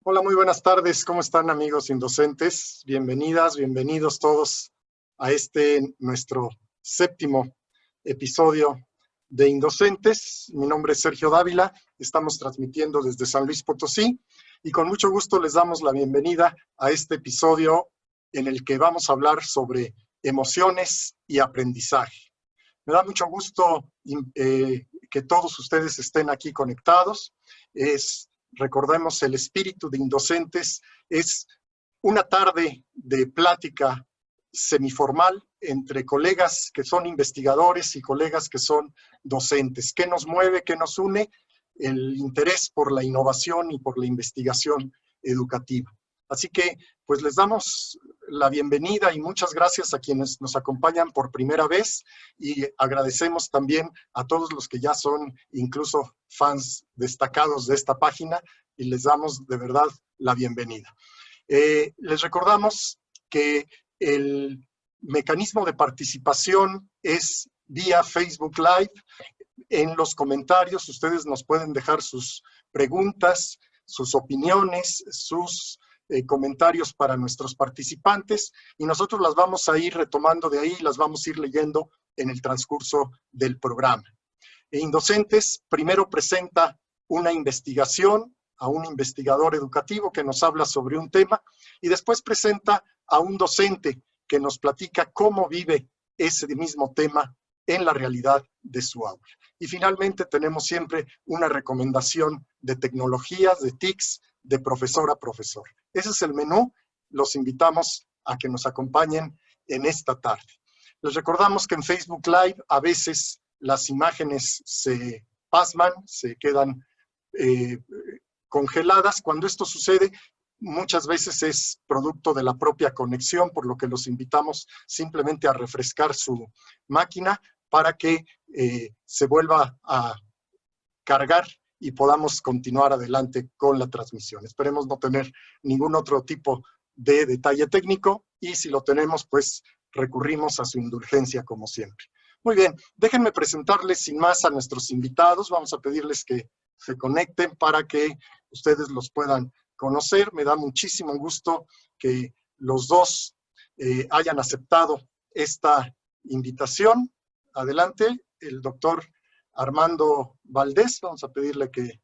Hola, muy buenas tardes. ¿Cómo están, amigos indocentes? Bienvenidas, bienvenidos todos a nuestro séptimo episodio de Indocentes. Mi nombre es Sergio Dávila. Estamos transmitiendo desde San Luis Potosí y con mucho gusto les damos la bienvenida a este episodio en el que vamos a hablar sobre emociones y aprendizaje. Me da mucho gusto que todos ustedes estén aquí conectados. Recordemos, el espíritu de Indocentes es una tarde de plática semiformal entre colegas que son investigadores y colegas que son docentes. ¿Qué nos mueve, qué nos une? El interés por la innovación y por la investigación educativa. Así que, pues les damos la bienvenida y muchas gracias a quienes nos acompañan por primera vez y agradecemos también a todos los que ya son incluso fans destacados de esta página y les damos de verdad la bienvenida. Les recordamos que el mecanismo de participación es vía Facebook Live. En los comentarios ustedes nos pueden dejar sus preguntas, sus opiniones, sus comentarios para nuestros participantes y nosotros las vamos a ir retomando de ahí, las vamos a ir leyendo en el transcurso del programa. Indocentes primero presenta una investigación a un investigador educativo que nos habla sobre un tema y después presenta a un docente que nos platica cómo vive ese mismo tema en la realidad de su aula. Y finalmente tenemos siempre una recomendación de tecnologías, de TICs, de profesor a profesor. Ese es el menú. Los invitamos a que nos acompañen en esta tarde. Les recordamos que en Facebook Live a veces las imágenes se pasman, se quedan congeladas. Cuando esto sucede, muchas veces es producto de la propia conexión, por lo que los invitamos simplemente a refrescar su máquina para que se vuelva a cargar y podamos continuar adelante con la transmisión. Esperemos no tener ningún otro tipo de detalle técnico y si lo tenemos, pues recurrimos a su indulgencia como siempre. Muy bien, déjenme presentarles sin más a nuestros invitados. Vamos a pedirles que se conecten para que ustedes los puedan conocer. Me da muchísimo gusto que los dos hayan aceptado esta invitación. Adelante, el doctor Armando Valdés. Vamos a pedirle que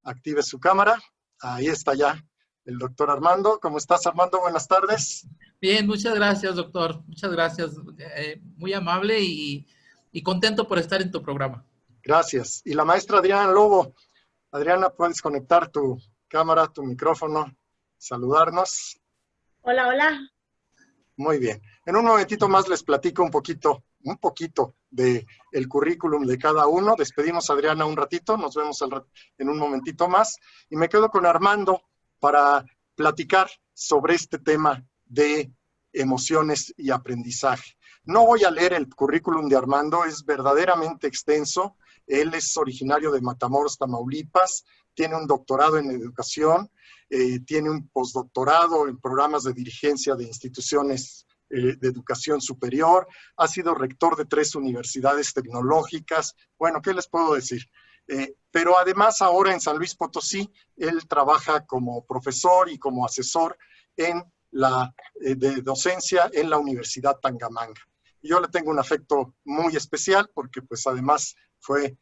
active su cámara. Ahí está ya el doctor Armando. ¿Cómo estás, Armando? Buenas tardes. Bien, muchas gracias, doctor. Muchas gracias. Muy amable y contento por estar en tu programa. Gracias. Y la maestra Adriana Lobo. Adriana, puedes conectar tu cámara, tu micrófono, saludarnos. Hola, hola. Muy bien. En un momentito más les platico un poquito del currículum de cada uno. Despedimos a Adriana un ratito, nos vemos en un momentito más. Y me quedo con Armando para platicar sobre este tema de emociones y aprendizaje. No voy a leer el currículum de Armando, es verdaderamente extenso. Él es originario de Matamoros, Tamaulipas, tiene un doctorado en educación, tiene un postdoctorado en programas de dirigencia de instituciones de educación superior, ha sido rector de 3 universidades tecnológicas. Bueno, ¿qué les puedo decir? Pero además ahora en San Luis Potosí, él trabaja como profesor y como asesor en de docencia en la Universidad Tangamanga. Y yo le tengo un afecto muy especial porque pues además fue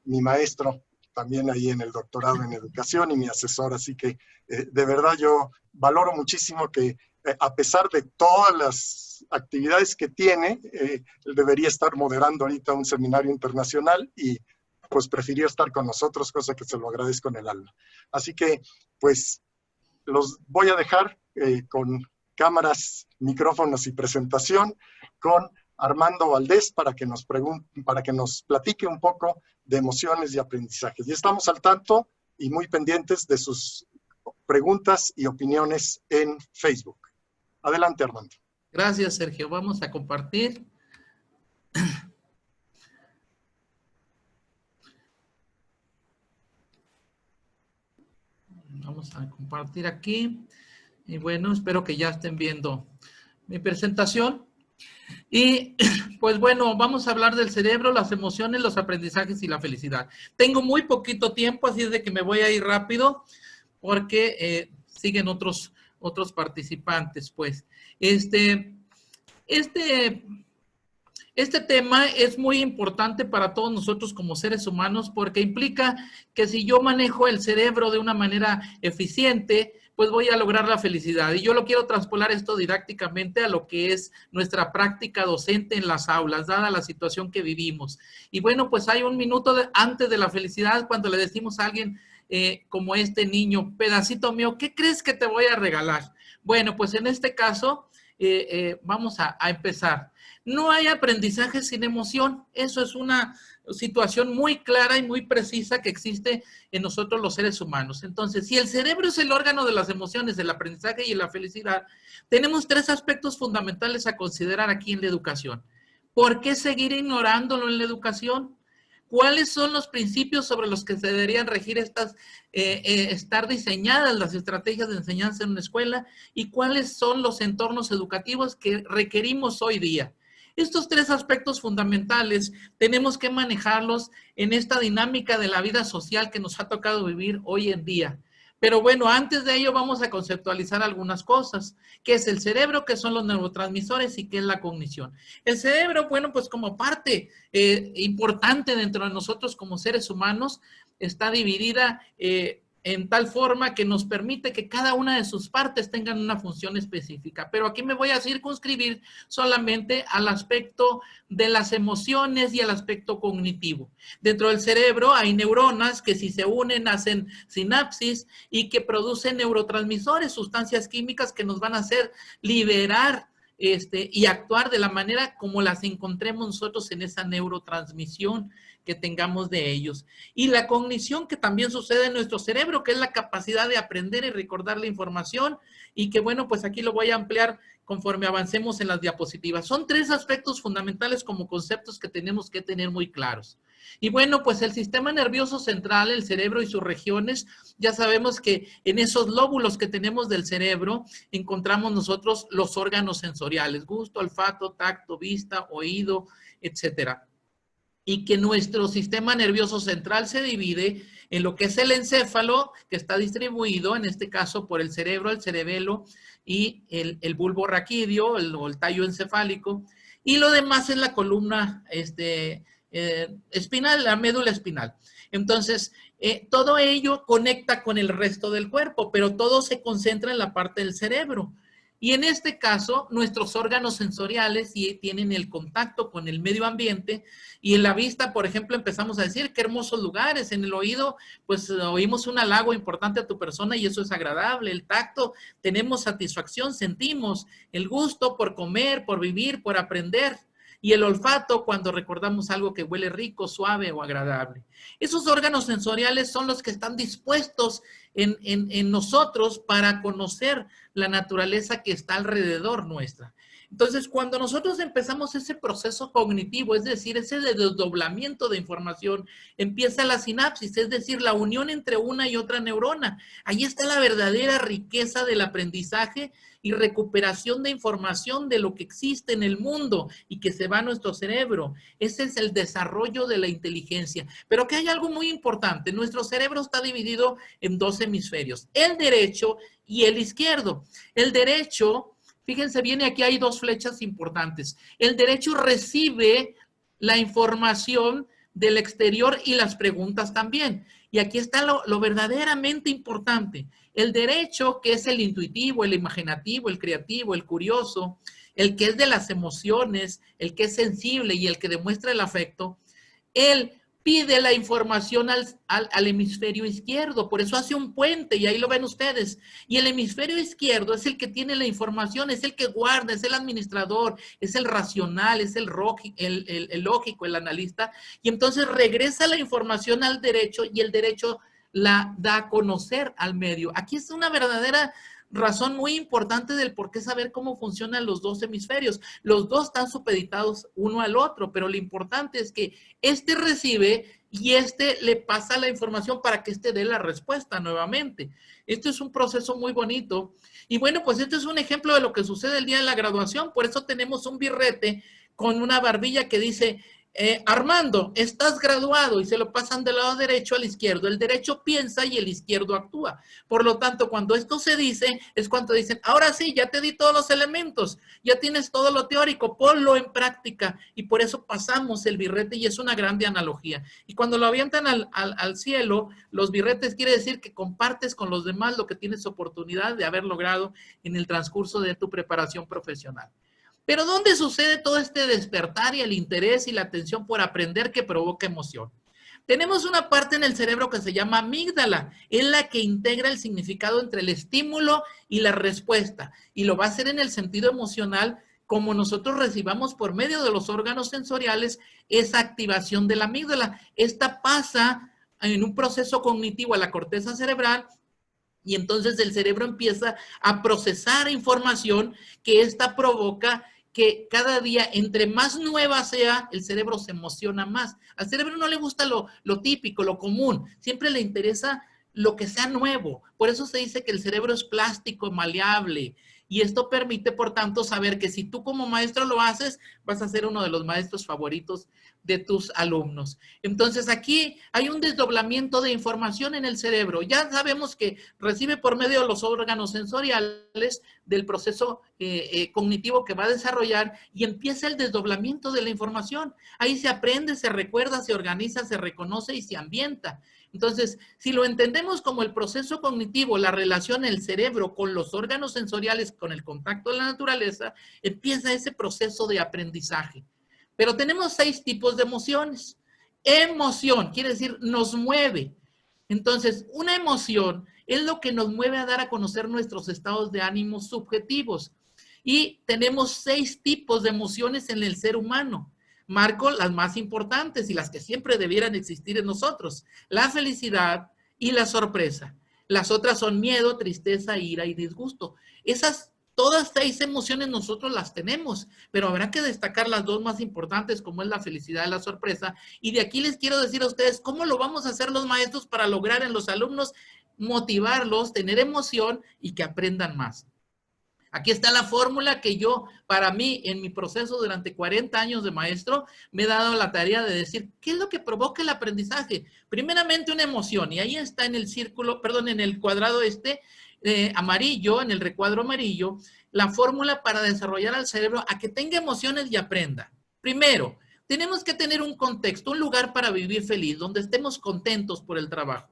mi maestro también ahí en el doctorado en educación y mi asesor, así que de verdad yo valoro muchísimo que a pesar de todas las actividades que tiene, él debería estar moderando ahorita un seminario internacional y pues prefirió estar con nosotros, cosa que se lo agradezco en el alma. Así que pues los voy a dejar con cámaras, micrófonos y presentación con Armando Valdés para que nos platique un poco de emociones y aprendizajes. Y estamos al tanto y muy pendientes de sus preguntas y opiniones en Facebook. Adelante, Armando. Gracias, Sergio. Vamos a compartir. Vamos a compartir aquí. Y bueno, espero que ya estén viendo mi presentación. Y pues bueno, vamos a hablar del cerebro, las emociones, los aprendizajes y la felicidad. Tengo muy poquito tiempo, así es de que me voy a ir rápido, porque siguen otros participantes, pues. Este tema es muy importante para todos nosotros como seres humanos porque implica que si yo manejo el cerebro de una manera eficiente, pues voy a lograr la felicidad. Y yo lo quiero traspolar esto didácticamente a lo que es nuestra práctica docente en las aulas, dada la situación que vivimos. Y bueno, pues hay un minuto antes de la felicidad cuando le decimos a alguien como este niño, pedacito mío, ¿qué crees que te voy a regalar? Bueno, pues en este caso vamos a empezar. No hay aprendizaje sin emoción. Eso es una situación muy clara y muy precisa que existe en nosotros los seres humanos. Entonces, si el cerebro es el órgano de las emociones, del aprendizaje y de la felicidad, tenemos 3 aspectos fundamentales a considerar aquí en la educación. ¿Por qué seguir ignorándolo en la educación? ¿Cuáles son los principios sobre los que se deberían regir estar diseñadas las estrategias de enseñanza en una escuela? ¿Y cuáles son los entornos educativos que requerimos hoy día? Estos 3 aspectos fundamentales tenemos que manejarlos en esta dinámica de la vida social que nos ha tocado vivir hoy en día. Pero bueno, antes de ello vamos a conceptualizar algunas cosas. ¿Qué es el cerebro? ¿Qué son los neurotransmisores? ¿Y qué es la cognición? El cerebro, bueno, pues como parte importante dentro de nosotros como seres humanos, está dividida en tal forma que nos permite que cada una de sus partes tengan una función específica. Pero aquí me voy a circunscribir solamente al aspecto de las emociones y al aspecto cognitivo. Dentro del cerebro hay neuronas que si se unen hacen sinapsis y que producen neurotransmisores, sustancias químicas que nos van a hacer liberar y actuar de la manera como las encontremos nosotros en esa neurotransmisión que tengamos de ellos. Y la cognición que también sucede en nuestro cerebro, que es la capacidad de aprender y recordar la información, y que bueno, pues aquí lo voy a ampliar conforme avancemos en las diapositivas. Son 3 aspectos fundamentales como conceptos que tenemos que tener muy claros. Y bueno, pues el sistema nervioso central, el cerebro y sus regiones, ya sabemos que en esos lóbulos que tenemos del cerebro encontramos nosotros los órganos sensoriales, gusto, olfato, tacto, vista, oído, etcétera. Y que nuestro sistema nervioso central se divide en lo que es el encéfalo, que está distribuido, en este caso, por el cerebro, el cerebelo y el bulbo raquídeo, o el tallo encefálico, y lo demás es la columna espinal, la médula espinal. Entonces, todo ello conecta con el resto del cuerpo, pero todo se concentra en la parte del cerebro. Y en este caso, nuestros órganos sensoriales tienen el contacto con el medio ambiente, y en la vista, por ejemplo, empezamos a decir qué hermosos lugares. En el oído, pues oímos un halago importante a tu persona y eso es agradable. El tacto, tenemos satisfacción, sentimos el gusto por comer, por vivir, por aprender. Y el olfato, cuando recordamos algo que huele rico, suave o agradable. Esos órganos sensoriales son los que están dispuestos en nosotros para conocer la naturaleza que está alrededor nuestra. Entonces, cuando nosotros empezamos ese proceso cognitivo, es decir, ese desdoblamiento de información, empieza la sinapsis, es decir, la unión entre una y otra neurona. Ahí está la verdadera riqueza del aprendizaje y recuperación de información de lo que existe en el mundo y que se va a nuestro cerebro. Ese es el desarrollo de la inteligencia. Pero que hay algo muy importante. Nuestro cerebro está dividido en 2 hemisferios, el derecho y el izquierdo. El derecho, fíjense bien, aquí hay 2 flechas importantes. El derecho recibe la información del exterior y las preguntas también. Y aquí está lo verdaderamente importante. El derecho, que es el intuitivo, el imaginativo, el creativo, el curioso, el que es de las emociones, el que es sensible y el que demuestra el afecto, él pide la información al hemisferio izquierdo, por eso hace un puente y ahí lo ven ustedes. Y el hemisferio izquierdo es el que tiene la información, es el que guarda, es el administrador, es el racional, es el lógico, el analista, y entonces regresa la información al derecho y el derecho la da a conocer al medio. Aquí es una verdadera razón muy importante del por qué saber cómo funcionan los 2 hemisferios. Los 2 están supeditados uno al otro, pero lo importante es que este recibe y este le pasa la información para que este dé la respuesta nuevamente. Esto es un proceso muy bonito. Y bueno, pues este es un ejemplo de lo que sucede el día de la graduación. Por eso tenemos un birrete con una barbilla que dice Armando, estás graduado, y se lo pasan del lado derecho al izquierdo. El derecho piensa y el izquierdo actúa. Por lo tanto, cuando esto se dice, es cuando dicen, ahora sí, ya te di todos los elementos, ya tienes todo lo teórico, ponlo en práctica. Y por eso pasamos el birrete, y es una grande analogía. Y cuando lo avientan al cielo, los birretes quiere decir que compartes con los demás lo que tienes oportunidad de haber logrado en el transcurso de tu preparación profesional. Pero ¿dónde sucede todo este despertar y el interés y la atención por aprender que provoca emoción? Tenemos una parte en el cerebro que se llama amígdala, es la que integra el significado entre el estímulo y la respuesta, y lo va a hacer en el sentido emocional, como nosotros recibamos por medio de los órganos sensoriales esa activación de la amígdala. Esta pasa en un proceso cognitivo a la corteza cerebral, y entonces el cerebro empieza a procesar información que esta provoca que cada día, entre más nueva sea, el cerebro se emociona más. Al cerebro no le gusta lo típico, lo común, siempre le interesa lo que sea nuevo. Por eso se dice que el cerebro es plástico, maleable, y esto permite, por tanto, saber que si tú como maestro lo haces, vas a ser uno de los maestros favoritos de tus alumnos. Entonces, aquí hay un desdoblamiento de información en el cerebro. Ya sabemos que recibe por medio de los órganos sensoriales del proceso cognitivo que va a desarrollar, y empieza el desdoblamiento de la información. Ahí se aprende, se recuerda, se organiza, se reconoce y se ambienta. Entonces, si lo entendemos como el proceso cognitivo, la relación del cerebro con los órganos sensoriales, con el contacto de la naturaleza, empieza ese proceso de aprendizaje. Pero tenemos 6 tipos de emociones. Emoción quiere decir nos mueve. Entonces, una emoción es lo que nos mueve a dar a conocer nuestros estados de ánimo subjetivos. Y tenemos 6 tipos de emociones en el ser humano. Marco las más importantes y las que siempre debieran existir en nosotros: la felicidad y la sorpresa. Las otras son miedo, tristeza, ira y disgusto. Todas 6 emociones nosotros las tenemos, pero habrá que destacar las 2 más importantes, como es la felicidad y la sorpresa. Y de aquí les quiero decir a ustedes cómo lo vamos a hacer los maestros para lograr en los alumnos motivarlos, tener emoción y que aprendan más. Aquí está la fórmula que yo, para mí, en mi proceso durante 40 años de maestro, me he dado la tarea de decir, ¿qué es lo que provoca el aprendizaje? Primeramente una emoción, y ahí está en el círculo, perdón, en el cuadrado amarillo, en el recuadro amarillo, la fórmula para desarrollar al cerebro a que tenga emociones y aprenda. Primero, tenemos que tener un contexto, un lugar para vivir feliz, donde estemos contentos por el trabajo.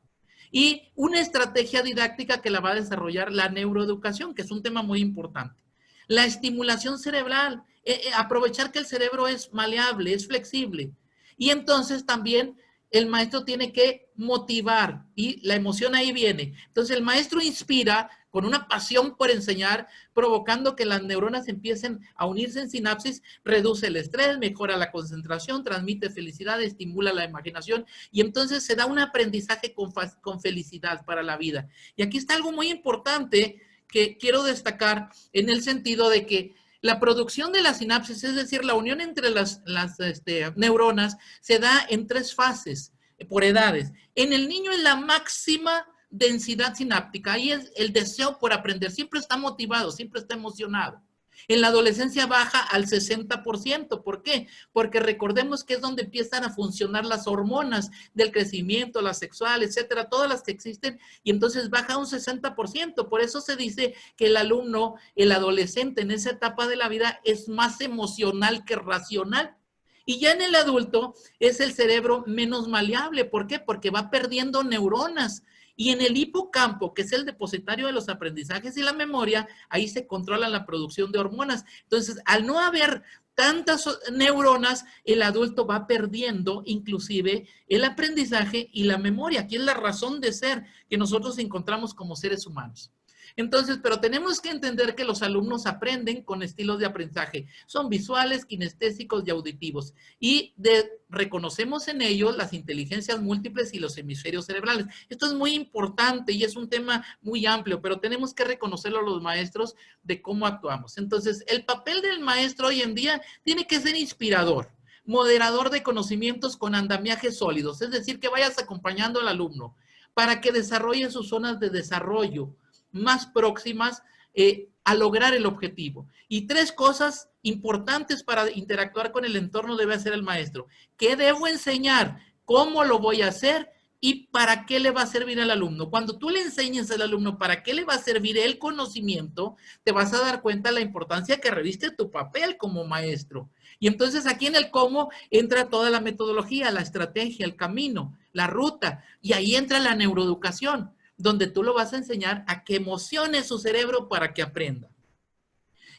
Y una estrategia didáctica que la va a desarrollar la neuroeducación, que es un tema muy importante. La estimulación cerebral, aprovechar que el cerebro es maleable, es flexible. Y entonces también el maestro tiene que motivar, y la emoción ahí viene. Entonces el maestro inspira con una pasión por enseñar, provocando que las neuronas empiecen a unirse en sinapsis, reduce el estrés, mejora la concentración, transmite felicidad, estimula la imaginación, y entonces se da un aprendizaje con felicidad para la vida. Y aquí está algo muy importante que quiero destacar, en el sentido de que la producción de la sinapsis, es decir, la unión entre las neuronas, se da en 3 fases, por edades. En el niño es la máxima densidad sináptica, ahí es el deseo por aprender, siempre está motivado, siempre está emocionado. En la adolescencia baja al 60%. ¿Por qué? Porque recordemos que es donde empiezan a funcionar las hormonas del crecimiento, la sexual, etcétera, todas las que existen, y entonces baja un 60%. Por eso se dice que el alumno, el adolescente en esa etapa de la vida es más emocional que racional. Y ya en el adulto es el cerebro menos maleable. ¿Por qué? Porque va perdiendo neuronas. Y en el hipocampo, que es el depositario de los aprendizajes y la memoria, ahí se controla la producción de hormonas. Entonces, al no haber tantas neuronas, el adulto va perdiendo inclusive el aprendizaje y la memoria. Aquí es la razón de ser que nosotros encontramos como seres humanos. Entonces, pero tenemos que entender que los alumnos aprenden con estilos de aprendizaje. Son visuales, kinestésicos y auditivos. Y reconocemos en ellos las inteligencias múltiples y los hemisferios cerebrales. Esto es muy importante y es un tema muy amplio, pero tenemos que reconocerlo los maestros de cómo actuamos. Entonces, el papel del maestro hoy en día tiene que ser inspirador, moderador de conocimientos con andamiajes sólidos, es decir, que vayas acompañando al alumno para que desarrolle sus zonas de desarrollo más próximas a lograr el objetivo. Y 3 cosas importantes para interactuar con el entorno debe hacer el maestro. ¿Qué debo enseñar? ¿Cómo lo voy a hacer? ¿Y para qué le va a servir al alumno? Cuando tú le enseñes al alumno para qué le va a servir el conocimiento, te vas a dar cuenta de la importancia que reviste tu papel como maestro. Y entonces aquí en el cómo entra toda la metodología, la estrategia, el camino, la ruta. Y ahí entra la neuroeducación, donde tú lo vas a enseñar a que emocione su cerebro para que aprenda.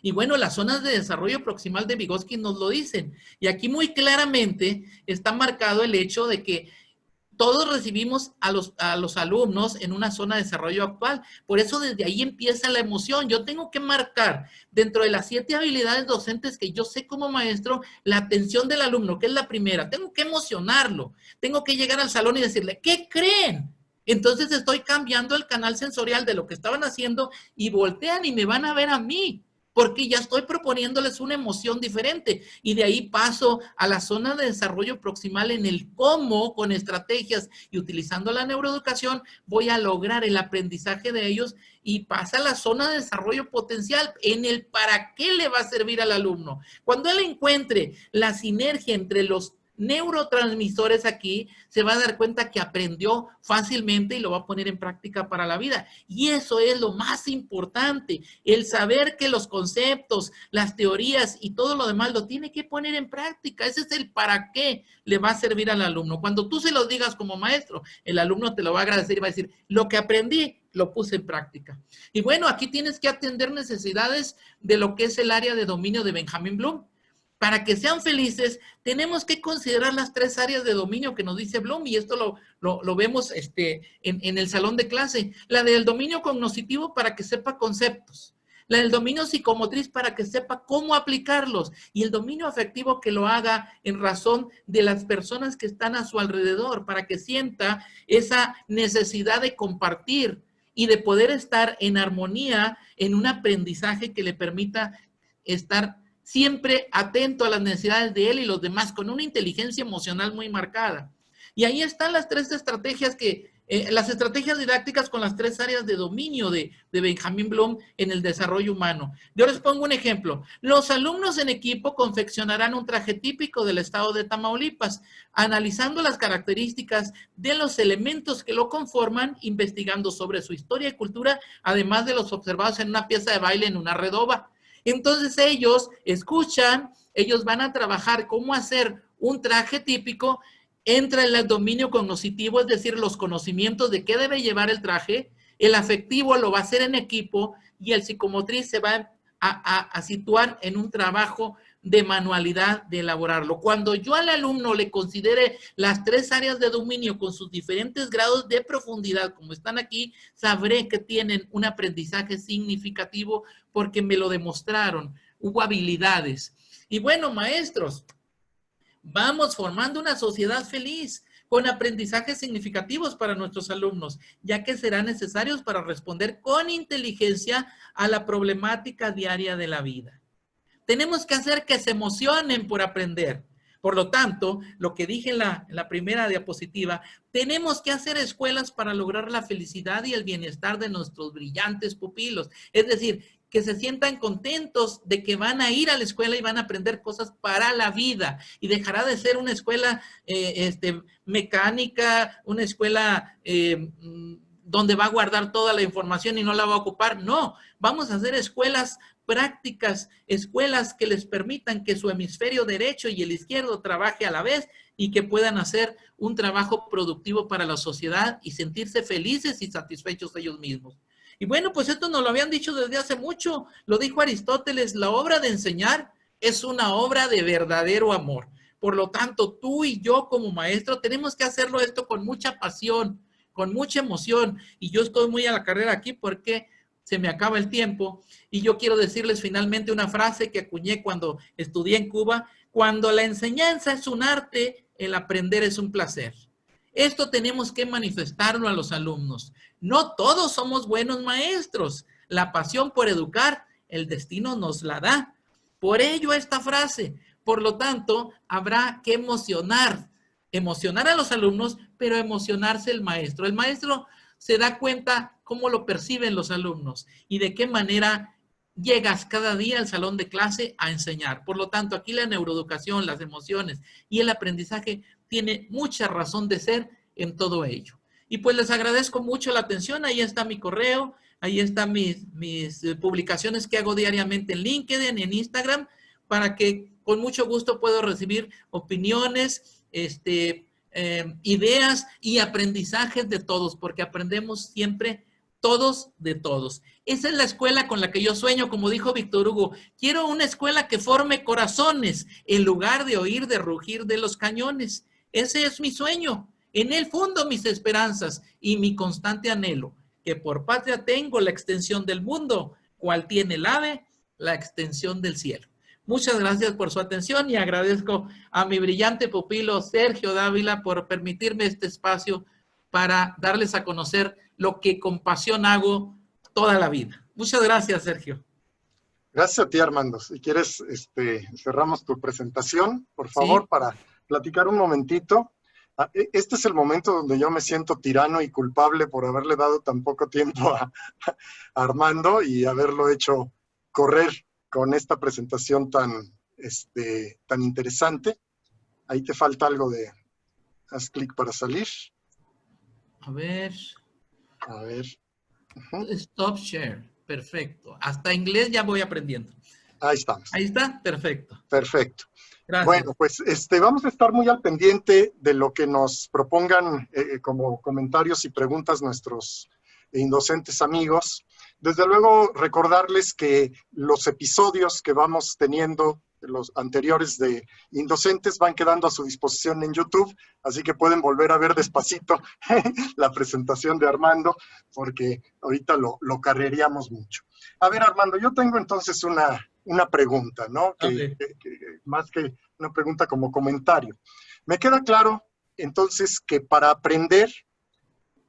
Y bueno, las zonas de desarrollo proximal de Vygotsky nos lo dicen. Y aquí muy claramente está marcado el hecho de que todos recibimos a los alumnos en una zona de desarrollo actual. Por eso desde ahí empieza la emoción. Yo tengo que marcar dentro de las 7 habilidades docentes que yo sé como maestro, la atención del alumno, que es la primera. Tengo que emocionarlo. Tengo que llegar al salón y decirle, ¿qué creen? Entonces estoy cambiando el canal sensorial de lo que estaban haciendo y voltean y me van a ver a mí, porque ya estoy proponiéndoles una emoción diferente. Y de ahí paso a la zona de desarrollo proximal en el cómo, con estrategias y utilizando la neuroeducación, voy a lograr el aprendizaje de ellos, y pasa a la zona de desarrollo potencial en el para qué le va a servir al alumno. Cuando él encuentre la sinergia entre los neurotransmisores aquí, se va a dar cuenta que aprendió fácilmente y lo va a poner en práctica para la vida. Y eso es lo más importante, el saber que los conceptos, las teorías y todo lo demás lo tiene que poner en práctica. Ese es el para qué le va a servir al alumno. Cuando tú se lo digas como maestro, el alumno te lo va a agradecer y va a decir, lo que aprendí lo puse en práctica. Y bueno, aquí tienes que atender necesidades de lo que es el área de dominio de Benjamin Bloom. Para que sean felices, tenemos que considerar las 3 áreas de dominio que nos dice Bloom, y esto lo vemos en el salón de clase. La del dominio cognoscitivo para que sepa conceptos. La del dominio psicomotriz para que sepa cómo aplicarlos. Y el dominio afectivo que lo haga en razón de las personas que están a su alrededor, para que sienta esa necesidad de compartir y de poder estar en armonía en un aprendizaje que le permita estar siempre atento a las necesidades de él y los demás, con una inteligencia emocional muy marcada. Y ahí están las 3 estrategias las estrategias didácticas con las 3 áreas de dominio de Benjamin Bloom en el desarrollo humano. Yo les pongo un ejemplo. Los alumnos en equipo confeccionarán un traje típico del estado de Tamaulipas, analizando las características de los elementos que lo conforman, investigando sobre su historia y cultura, además de los observados en una pieza de baile en una redoba. Entonces ellos escuchan, ellos van a trabajar cómo hacer un traje típico, entra el dominio cognoscitivo, es decir, los conocimientos de qué debe llevar el traje, el afectivo lo va a hacer en equipo y el psicomotriz se va a situar en un trabajo de manualidad de elaborarlo. Cuando yo al alumno le considere las 3 áreas de dominio con sus diferentes grados de profundidad, como están aquí, sabré que tienen un aprendizaje significativo porque me lo demostraron, hubo habilidades. Y bueno, maestros, vamos formando una sociedad feliz con aprendizajes significativos para nuestros alumnos, ya que serán necesarios para responder con inteligencia a la problemática diaria de la vida. Tenemos que hacer que se emocionen por aprender. Por lo tanto, lo que dije en la primera diapositiva, tenemos que hacer escuelas para lograr la felicidad y el bienestar de nuestros brillantes pupilos. Es decir, que se sientan contentos de que van a ir a la escuela y van a aprender cosas para la vida. Y dejará de ser una escuela mecánica, una escuela donde va a guardar toda la información y no la va a ocupar. No, vamos a hacer escuelas prácticas, escuelas que les permitan que su hemisferio derecho y el izquierdo trabaje a la vez y que puedan hacer un trabajo productivo para la sociedad y sentirse felices y satisfechos ellos mismos. Y bueno, pues esto nos lo habían dicho desde hace mucho, lo dijo Aristóteles, la obra de enseñar es una obra de verdadero amor. Por lo tanto, tú y yo como maestro tenemos que hacerlo esto con mucha pasión, con mucha emoción. Y yo estoy muy a la carrera aquí porque se me acaba el tiempo y yo quiero decirles finalmente una frase que acuñé cuando estudié en Cuba: cuando la enseñanza es un arte, el aprender es un placer. Esto tenemos que manifestarlo a los alumnos. No todos somos buenos maestros. La pasión por educar, el destino nos la da. Por ello esta frase. Por lo tanto, habrá que emocionar a los alumnos, pero emocionarse el maestro. El maestro se da cuenta cómo lo perciben los alumnos y de qué manera llegas cada día al salón de clase a enseñar. Por lo tanto, aquí la neuroeducación, las emociones y el aprendizaje tiene mucha razón de ser en todo ello. Y pues les agradezco mucho la atención. Ahí está mi correo, ahí están mis publicaciones que hago diariamente en LinkedIn, en Instagram, para que con mucho gusto puedo recibir opiniones, ideas y aprendizajes de todos, porque aprendemos siempre todos de todos. Esa es la escuela con la que yo sueño, como dijo Víctor Hugo. Quiero una escuela que forme corazones en lugar de oír de rugir de los cañones. Ese es mi sueño. En él fundo mis esperanzas y mi constante anhelo, que por patria tengo la extensión del mundo, cual tiene el ave, la extensión del cielo. Muchas gracias por su atención y agradezco a mi brillante pupilo Sergio Dávila por permitirme este espacio para darles a conocer lo que con pasión hago toda la vida. Muchas gracias, Sergio. Gracias a ti, Armando. Si quieres, cerramos tu presentación, por favor, Sí. para platicar un momentito. Este es el momento donde yo me siento tirano y culpable por haberle dado tan poco tiempo a Armando y haberlo hecho correr con esta presentación tan interesante. Ahí te falta algo de... Haz clic para salir. A ver. A ver. Stop share. Perfecto. Hasta inglés ya voy aprendiendo. Ahí estamos. Ahí está. Perfecto. Perfecto. Gracias. Bueno, pues vamos a estar muy al pendiente de lo que nos propongan como comentarios y preguntas nuestros indocentes amigos. Desde luego, recordarles que los episodios que vamos teniendo, los anteriores de Indocentes, van quedando a su disposición en YouTube, así que pueden volver a ver despacito la presentación de Armando, porque ahorita lo carreríamos mucho. A ver, Armando, yo tengo entonces una pregunta, ¿no? Okay. Más que una pregunta como comentario. Me queda claro, entonces, que para aprender,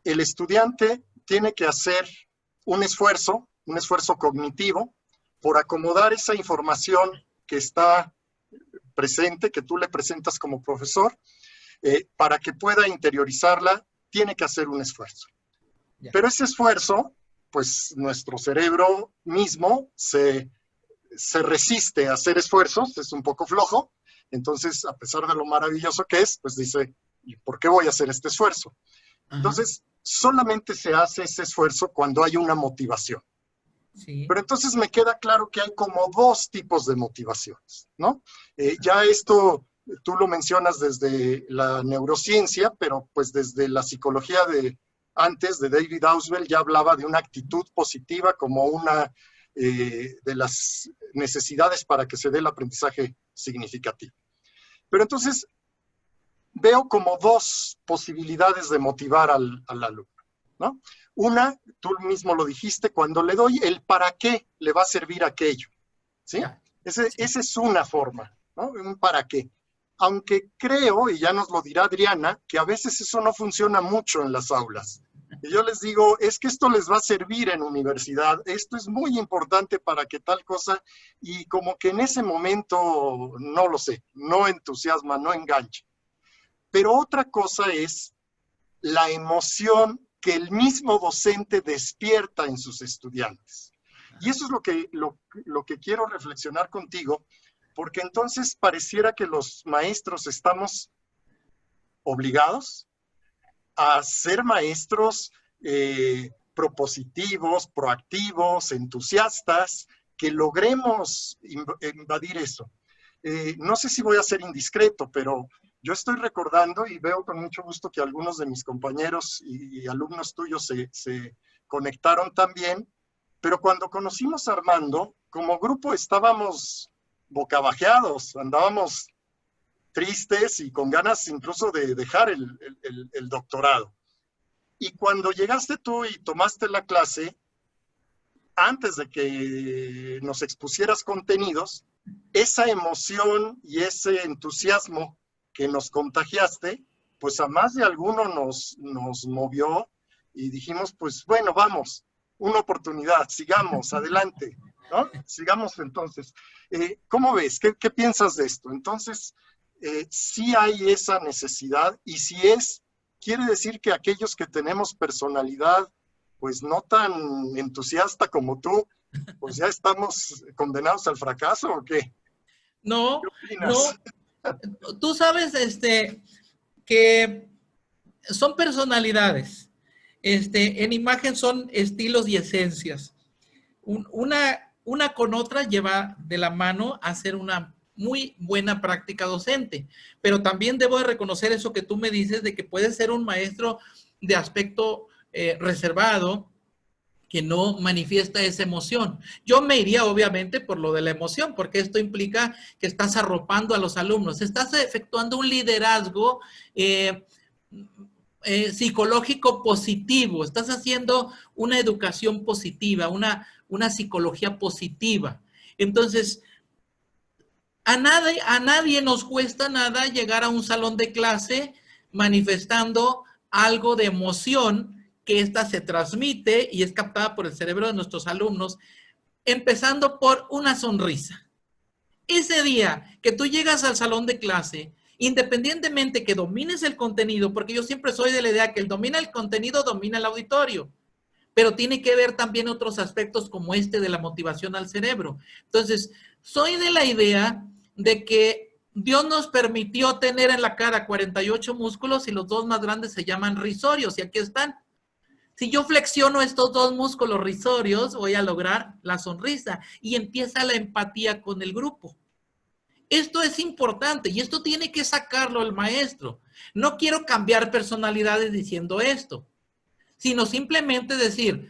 el estudiante tiene que hacer un esfuerzo cognitivo, por acomodar esa información que está presente, que tú le presentas como profesor, para que pueda interiorizarla, tiene que hacer un esfuerzo. Yeah. Pero ese esfuerzo, pues nuestro cerebro mismo se resiste a hacer esfuerzos, es un poco flojo, entonces, a pesar de lo maravilloso que es, pues dice, ¿y por qué voy a hacer este esfuerzo? Entonces, solamente se hace ese esfuerzo cuando hay una motivación. Sí. Pero entonces me queda claro que hay como dos tipos de motivaciones, ¿no? Ya esto tú lo mencionas desde la neurociencia, pero pues desde la psicología de David Ausubel, ya hablaba de una actitud positiva como una de las necesidades para que se dé el aprendizaje significativo. Pero entonces veo como dos posibilidades de motivar al alumno, ¿no? Una, tú mismo lo dijiste, cuando le doy el para qué le va a servir aquello, ¿sí? Esa es una forma, ¿no? Un para qué. Aunque creo, y ya nos lo dirá Adriana, que a veces eso no funciona mucho en las aulas. Y yo les digo, es que esto les va a servir en universidad, esto es muy importante para que tal cosa, y como que en ese momento, no lo sé, no entusiasma, no engancha. Pero otra cosa es la emoción que el mismo docente despierta en sus estudiantes. Y eso es lo que quiero reflexionar contigo, porque entonces pareciera que los maestros estamos obligados a ser maestros propositivos, proactivos, entusiastas, que logremos invadir eso. No sé si voy a ser indiscreto, pero yo estoy recordando y veo con mucho gusto que algunos de mis compañeros y alumnos tuyos se conectaron también, pero cuando conocimos a Armando, como grupo estábamos bocabajeados, andábamos tristes y con ganas incluso de dejar el doctorado. Y cuando llegaste tú y tomaste la clase, antes de que nos expusieras contenidos, esa emoción y ese entusiasmo que nos contagiaste, pues a más de alguno nos movió y dijimos, pues bueno, vamos, una oportunidad, sigamos, adelante, ¿no? Sigamos entonces. ¿Cómo ves? ¿Qué piensas de esto? Entonces, sí hay esa necesidad y si es, quiere decir que aquellos que tenemos personalidad pues no tan entusiasta como tú, pues ya estamos condenados al fracaso, ¿o qué? ¿Qué No, opinas? no. Tú sabes, que son personalidades. En imagen son estilos y esencias. Una con otra lleva de la mano a hacer una muy buena práctica docente. Pero también debo de reconocer eso que tú me dices de que puedes ser un maestro de aspecto reservado, que no manifiesta esa emoción. Yo me iría obviamente por lo de la emoción, porque esto implica que estás arropando a los alumnos, estás efectuando un liderazgo psicológico positivo, estás haciendo una educación positiva, una psicología positiva. Entonces, a nadie nos cuesta nada llegar a un salón de clase manifestando algo de emoción, que ésta se transmite y es captada por el cerebro de nuestros alumnos, empezando por una sonrisa. Ese día que tú llegas al salón de clase, independientemente que domines el contenido, porque yo siempre soy de la idea que el domina el contenido, domina el auditorio, pero tiene que ver también otros aspectos como este de la motivación al cerebro. Entonces, soy de la idea de que Dios nos permitió tener en la cara 48 músculos y los dos más grandes se llaman risorios y aquí están. Si yo flexiono estos dos músculos risorios, voy a lograr la sonrisa y empieza la empatía con el grupo. Esto es importante y esto tiene que sacarlo el maestro. No quiero cambiar personalidades diciendo esto, sino simplemente decir,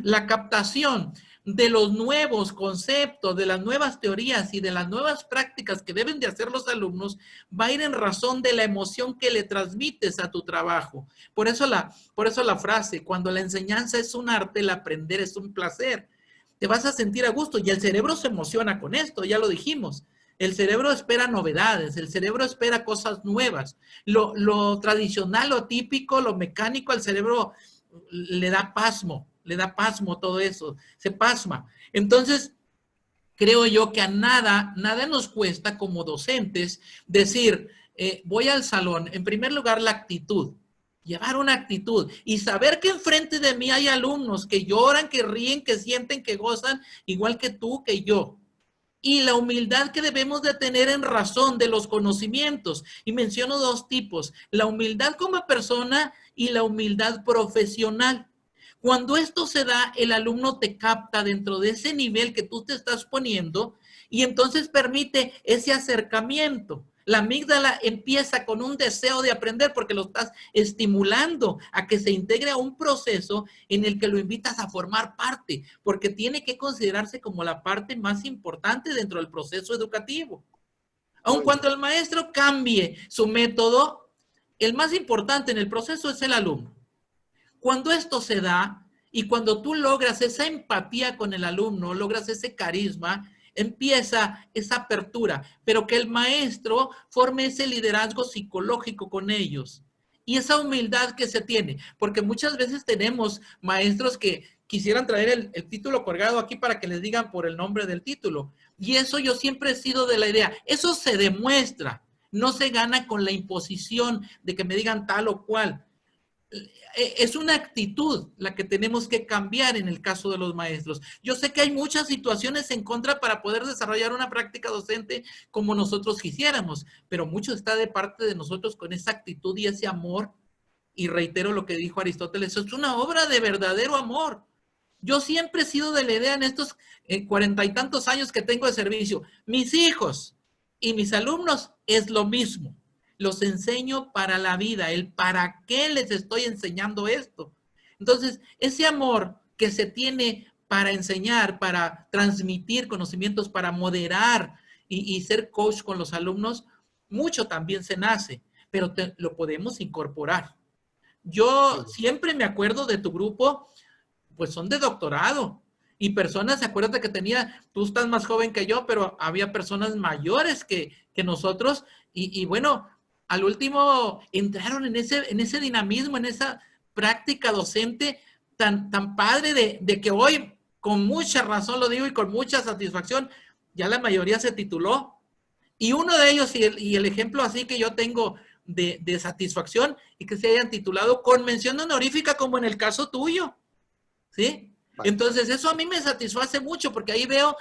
la captación de los nuevos conceptos, de las nuevas teorías y de las nuevas prácticas que deben de hacer los alumnos va a ir en razón de la emoción que le transmites a tu trabajo. Por eso la frase, cuando la enseñanza es un arte, el aprender es un placer. Te vas a sentir a gusto y el cerebro se emociona con esto, ya lo dijimos. El cerebro espera novedades, el cerebro espera cosas nuevas. Lo tradicional, lo típico, lo mecánico, al cerebro le da pasmo todo eso, se pasma. Entonces, creo yo que a nada nos cuesta como docentes decir, voy al salón, en primer lugar la actitud, llevar una actitud y saber que enfrente de mí hay alumnos que lloran, que ríen, que sienten, que gozan, igual que tú, que yo. Y la humildad que debemos de tener en razón de los conocimientos. Y menciono dos tipos, la humildad como persona y la humildad profesional. Cuando esto se da, el alumno te capta dentro de ese nivel que tú te estás poniendo y entonces permite ese acercamiento. La amígdala empieza con un deseo de aprender porque lo estás estimulando a que se integre a un proceso en el que lo invitas a formar parte, porque tiene que considerarse como la parte más importante dentro del proceso educativo. Aun cuando el maestro cambie su método, el más importante en el proceso es el alumno. Cuando esto se da y cuando tú logras esa empatía con el alumno, logras ese carisma, empieza esa apertura, pero que el maestro forme ese liderazgo psicológico con ellos y esa humildad que se tiene, porque muchas veces tenemos maestros que quisieran traer el título colgado aquí para que les digan por el nombre del título. Y eso yo siempre he sido de la idea, eso se demuestra, no se gana con la imposición de que me digan tal o cual. Es una actitud la que tenemos que cambiar en el caso de los maestros. Yo sé que hay muchas situaciones en contra para poder desarrollar una práctica docente como nosotros quisiéramos, pero mucho está de parte de nosotros con esa actitud y ese amor. Y reitero lo que dijo Aristóteles, es una obra de verdadero amor. Yo siempre he sido de la idea en estos 40 y tantos años que tengo de servicio, mis hijos y mis alumnos es lo mismo. Los enseño para la vida, el para qué les estoy enseñando esto. Entonces, ese amor que se tiene para enseñar, para transmitir conocimientos, para moderar y ser coach con los alumnos, mucho también se nace, pero lo podemos incorporar. Yo siempre me acuerdo de tu grupo, pues son de doctorado. Y personas, acuérdate que tenía, tú estás más joven que yo, pero había personas mayores que nosotros. Y bueno, al último entraron en ese dinamismo, en esa práctica docente tan padre de que hoy, con mucha razón lo digo y con mucha satisfacción, ya la mayoría se tituló. Y uno de ellos, y el ejemplo así que yo tengo de satisfacción, y que se hayan titulado con mención honorífica como en el caso tuyo. ¿sí? Vale. Entonces, eso a mí me satisface mucho porque ahí veo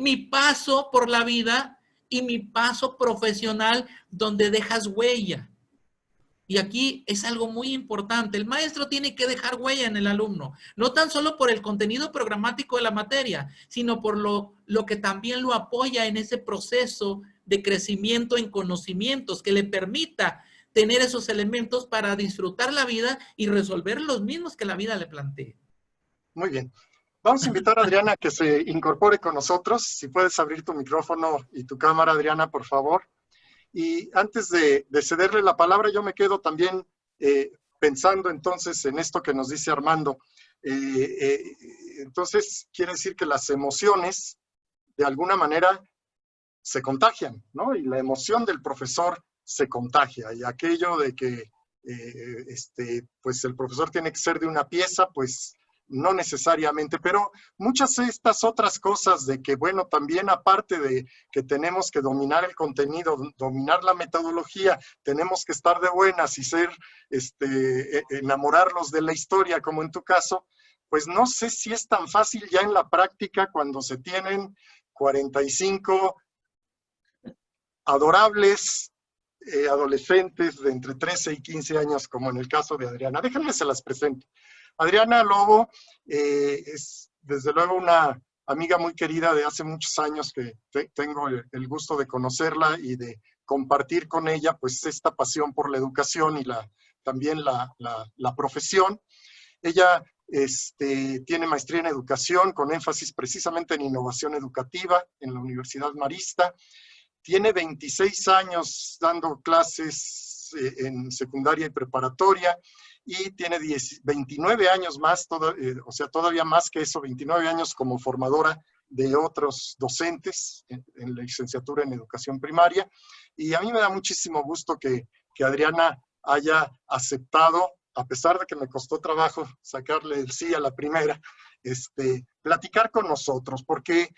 mi paso por la vida y mi paso profesional donde dejas huella. Y aquí es algo muy importante. El maestro tiene que dejar huella en el alumno, no tan solo por el contenido programático de la materia, sino por lo que también lo apoya en ese proceso de crecimiento en conocimientos que le permita tener esos elementos para disfrutar la vida y resolver los mismos que la vida le plantee. Muy bien. Vamos a invitar a Adriana a que se incorpore con nosotros. Si puedes abrir tu micrófono y tu cámara, Adriana, por favor. Y antes de cederle la palabra, yo me quedo también pensando entonces en esto que nos dice Armando. Entonces, quiere decir que las emociones, de alguna manera, se contagian, ¿no? Y la emoción del profesor se contagia. Y aquello de que pues el profesor tiene que ser de una pieza, pues no necesariamente, pero muchas de estas otras cosas de que, bueno, también aparte de que tenemos que dominar el contenido, dominar la metodología, tenemos que estar de buenas y ser, enamorarlos de la historia, como en tu caso, pues no sé si es tan fácil ya en la práctica cuando se tienen 45 adorables adolescentes de entre 13 y 15 años, como en el caso de Adriana. Déjenme se las presento. Adriana Lobo es desde luego una amiga muy querida de hace muchos años que tengo el gusto de conocerla y de compartir con ella pues esta pasión por la educación y también la profesión. Ella tiene maestría en educación con énfasis precisamente en innovación educativa en la Universidad Marista. Tiene 26 años dando clases en secundaria y preparatoria y tiene 29 años más, o sea, todavía más que eso, 29 años como formadora de otros docentes en la licenciatura en educación primaria. Y a mí me da muchísimo gusto que Adriana haya aceptado, a pesar de que me costó trabajo sacarle el sí a la primera, platicar con nosotros, porque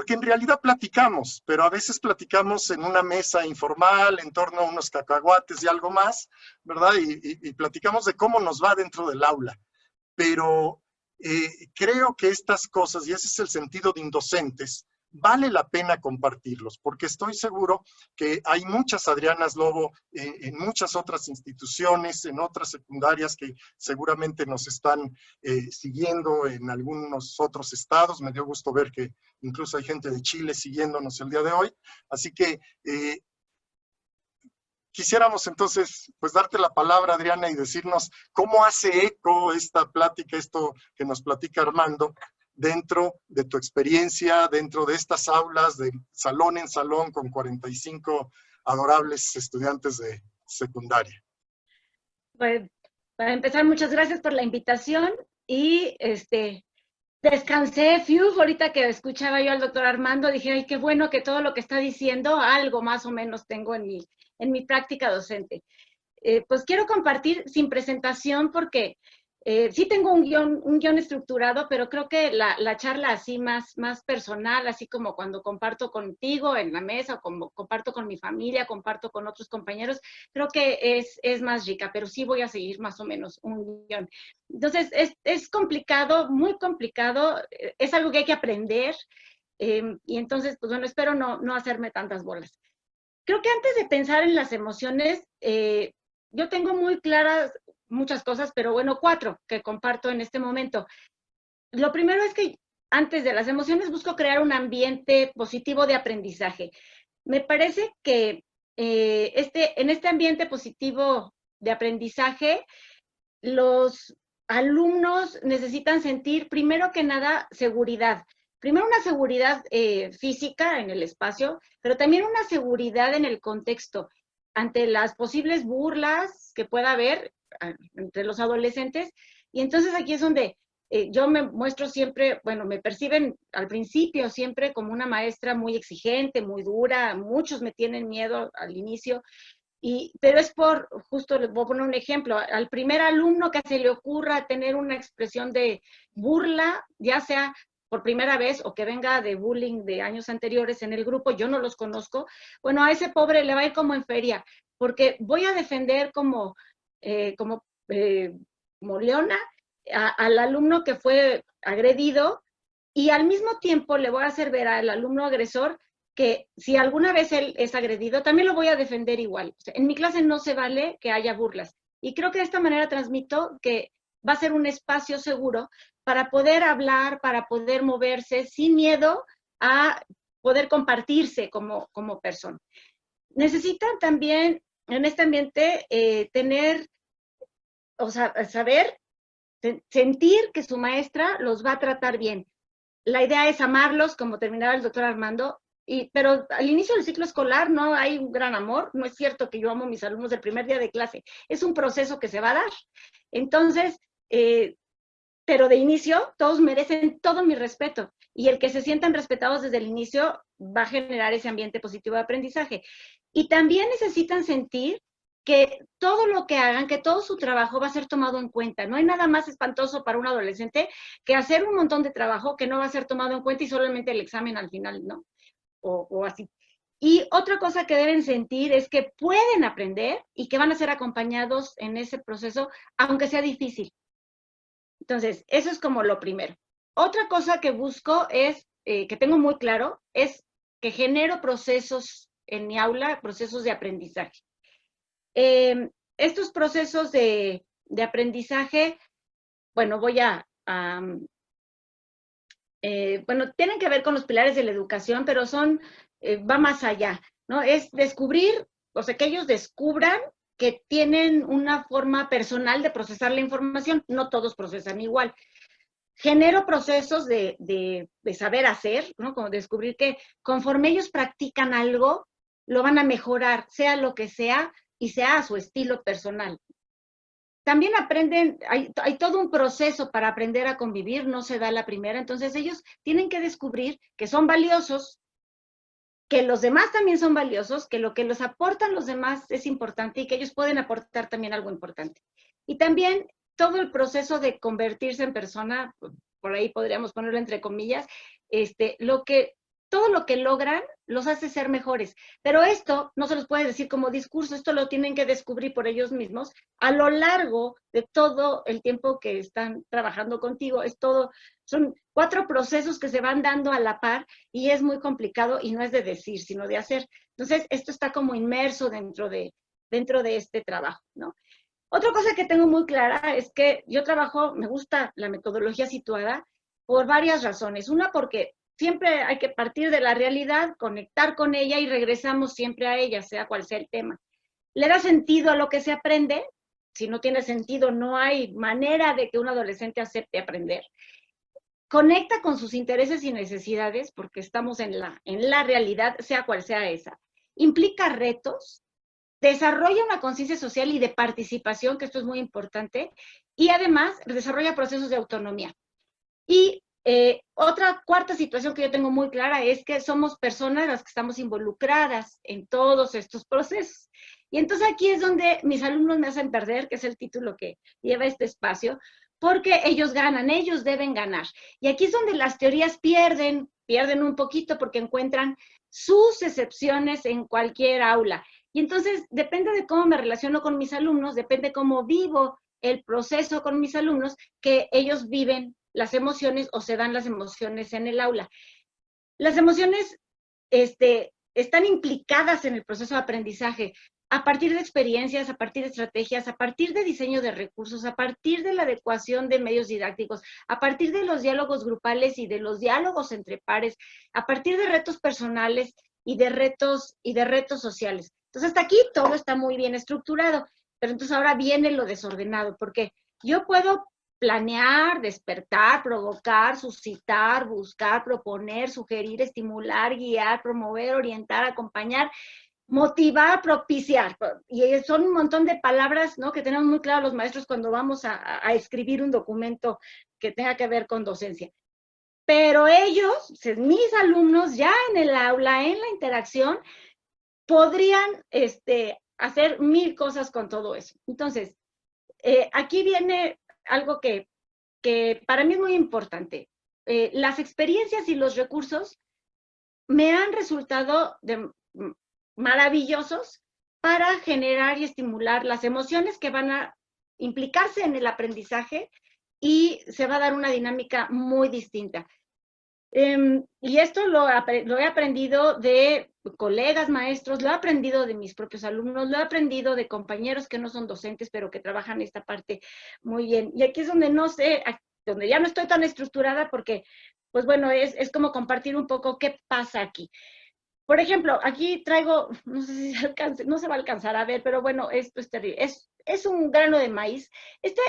en realidad platicamos, pero a veces platicamos en una mesa informal, en torno a unos cacahuates y algo más, ¿verdad? Y platicamos de cómo nos va dentro del aula. Pero creo que estas cosas, y ese es el sentido de Indocentes, vale la pena compartirlos, porque estoy seguro que hay muchas Adrianas Lobo en muchas otras instituciones, en otras secundarias que seguramente nos están siguiendo en algunos otros estados. Me dio gusto ver que incluso hay gente de Chile siguiéndonos el día de hoy. Así que quisiéramos entonces pues darte la palabra, Adriana, y decirnos cómo hace eco esta plática, esto que nos platica Armando, dentro de tu experiencia, dentro de estas aulas de salón en salón con 45 adorables estudiantes de secundaria. Pues, para empezar, muchas gracias por la invitación y descansé, ahorita que escuchaba yo al doctor Armando, dije, ay, qué bueno que todo lo que está diciendo, algo más o menos tengo en mi práctica docente. Pues quiero compartir sin presentación porque sí tengo un guión estructurado, pero creo que la charla así más personal, así como cuando comparto contigo en la mesa, o como comparto con mi familia, comparto con otros compañeros, creo que es más rica, pero sí voy a seguir más o menos un guión. Entonces, es complicado, muy complicado, es algo que hay que aprender, y entonces, pues bueno, espero no hacerme tantas bolas. Creo que antes de pensar en las emociones, yo tengo muy claras muchas cosas, pero bueno, 4 que comparto en este momento. Lo primero es que antes de las emociones busco crear un ambiente positivo de aprendizaje. Me parece que en este ambiente positivo de aprendizaje, los alumnos necesitan sentir, primero que nada, seguridad. Primero una seguridad física en el espacio, pero también una seguridad en el contexto ante las posibles burlas que pueda haber entre los adolescentes. Y entonces aquí es donde yo me muestro siempre, bueno, me perciben al principio siempre como una maestra muy exigente, muy dura, muchos me tienen miedo al inicio, pero es justo les voy a poner un ejemplo, al primer alumno que se le ocurra tener una expresión de burla, ya sea por primera vez o que venga de bullying de años anteriores en el grupo, yo no los conozco, bueno, a ese pobre le va a ir como en feria, porque voy a defender como como leona al alumno que fue agredido, y al mismo tiempo le voy a hacer ver al alumno agresor que si alguna vez él es agredido, también lo voy a defender igual. O sea, en mi clase no se vale que haya burlas. Y creo que de esta manera transmito que va a ser un espacio seguro para poder hablar, para poder moverse sin miedo a poder compartirse como persona. Necesitan también en este ambiente tener, o sea, saber, sentir que su maestra los va a tratar bien. La idea es amarlos, como terminaba el doctor Armando, pero al inicio del ciclo escolar no hay un gran amor. No es cierto que yo amo a mis alumnos del primer día de clase. Es un proceso que se va a dar. Entonces, pero de inicio, todos merecen todo mi respeto. Y el que se sientan respetados desde el inicio va a generar ese ambiente positivo de aprendizaje. Y también necesitan sentir que todo lo que hagan, que todo su trabajo va a ser tomado en cuenta. No hay nada más espantoso para un adolescente que hacer un montón de trabajo que no va a ser tomado en cuenta y solamente el examen al final, ¿no? O así. Y otra cosa que deben sentir es que pueden aprender y que van a ser acompañados en ese proceso, aunque sea difícil. Entonces, eso es como lo primero. Otra cosa que busco es, que tengo muy claro, es que genero procesos en mi aula, procesos de aprendizaje. Estos procesos de aprendizaje, bueno, bueno, tienen que ver con los pilares de la educación, pero va más allá, ¿no? Es descubrir, o sea, que ellos descubran que tienen una forma personal de procesar la información. No todos procesan igual. Genero procesos de saber hacer, ¿no? Como descubrir que conforme ellos practican algo, lo van a mejorar, sea lo que sea, y sea a su estilo personal. También aprenden, hay todo un proceso para aprender a convivir, no se da la primera, entonces ellos tienen que descubrir que son valiosos, que los demás también son valiosos, que lo que los aportan los demás es importante y que ellos pueden aportar también algo importante. Y también todo el proceso de convertirse en persona, por ahí podríamos ponerlo entre comillas, todo lo que logran los hace ser mejores. Pero esto no se los puede decir como discurso, esto lo tienen que descubrir por ellos mismos a lo largo de todo el tiempo que están trabajando contigo. Son 4 procesos que se van dando a la par y es muy complicado y no es de decir, sino de hacer. Entonces, esto está como inmerso dentro de este trabajo, ¿no? Otra cosa que tengo muy clara es que yo me gusta la metodología situada por varias razones. Una, porque siempre hay que partir de la realidad, conectar con ella y regresamos siempre a ella, sea cual sea el tema. Le da sentido a lo que se aprende. Si no tiene sentido, no hay manera de que un adolescente acepte aprender. Conecta con sus intereses y necesidades, porque estamos en la realidad, sea cual sea esa. Implica retos, desarrolla una conciencia social y de participación, que esto es muy importante, y además desarrolla procesos de autonomía. Y otra cuarta situación que yo tengo muy clara es que somos personas las que estamos involucradas en todos estos procesos. Y entonces aquí es donde mis alumnos me hacen perder, que es el título que lleva este espacio, porque ellos ganan, ellos deben ganar. Y aquí es donde las teorías pierden un poquito porque encuentran sus excepciones en cualquier aula. Y entonces depende de cómo me relaciono con mis alumnos, depende cómo vivo el proceso con mis alumnos, que ellos viven las emociones o se dan las emociones en el aula. Las emociones están implicadas en el proceso de aprendizaje a partir de experiencias, a partir de estrategias, a partir de diseño de recursos, a partir de la adecuación de medios didácticos, a partir de los diálogos grupales y de los diálogos entre pares, a partir de retos personales y de retos sociales. Entonces, hasta aquí todo está muy bien estructurado, pero entonces ahora viene lo desordenado, porque yo puedo planear, despertar, provocar, suscitar, buscar, proponer, sugerir, estimular, guiar, promover, orientar, acompañar, motivar, propiciar. Y son un montón de palabras, ¿no?, que tenemos muy claro los maestros cuando vamos a escribir un documento que tenga que ver con docencia. Pero ellos, mis alumnos, ya en el aula, en la interacción, podrían hacer 1000 cosas con todo eso. Entonces, aquí viene algo que para mí es muy importante. Las experiencias y los recursos me han resultado maravillosos para generar y estimular las emociones que van a implicarse en el aprendizaje y se va a dar una dinámica muy distinta. Y esto lo he aprendido de colegas maestros, lo he aprendido de mis propios alumnos, lo he aprendido de compañeros que no son docentes, pero que trabajan esta parte muy bien. Y aquí es donde no sé, donde ya no estoy tan estructurada porque, pues bueno, es como compartir un poco qué pasa aquí. Por ejemplo, aquí traigo, no sé si se alcance, no se va a alcanzar a ver, pero bueno, esto es terrible. Es un grano de maíz. Este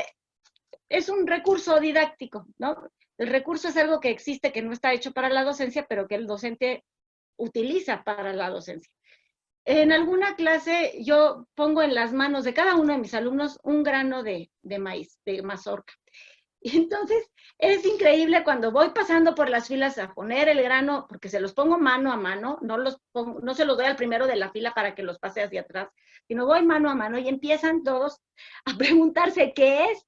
es un recurso didáctico, ¿no? El recurso es algo que existe, que no está hecho para la docencia, pero que el docente utiliza para la docencia. En alguna clase yo pongo en las manos de cada uno de mis alumnos un grano de maíz, de mazorca. Y entonces es increíble cuando voy pasando por las filas a poner el grano, porque se los pongo mano a mano, no se los doy al primero de la fila para que los pase hacia atrás, sino voy mano a mano y empiezan todos a preguntarse qué es.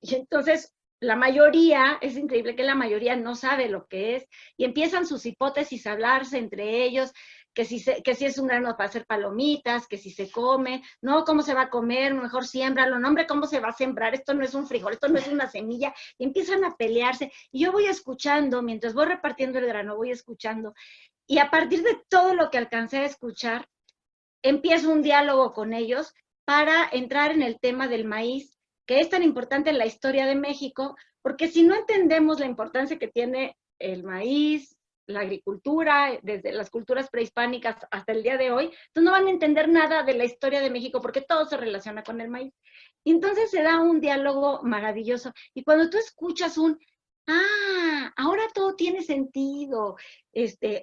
Y entonces la mayoría, es increíble que la mayoría no sabe lo que es, y empiezan sus hipótesis a hablarse entre ellos, que si es un grano para hacer palomitas, que si se come, no, ¿cómo se va a comer? Mejor siémbralo, no, hombre, ¿cómo se va a sembrar? Esto no es un frijol, esto no es una semilla, y empiezan a pelearse, y yo voy escuchando, mientras voy repartiendo el grano, voy escuchando, y a partir de todo lo que alcancé a escuchar, empiezo un diálogo con ellos para entrar en el tema del maíz, que es tan importante en la historia de México, porque si no entendemos la importancia que tiene el maíz, la agricultura, desde las culturas prehispánicas hasta el día de hoy, entonces no van a entender nada de la historia de México, porque todo se relaciona con el maíz. Y entonces se da un diálogo maravilloso. Y cuando tú escuchas ahora todo tiene sentido,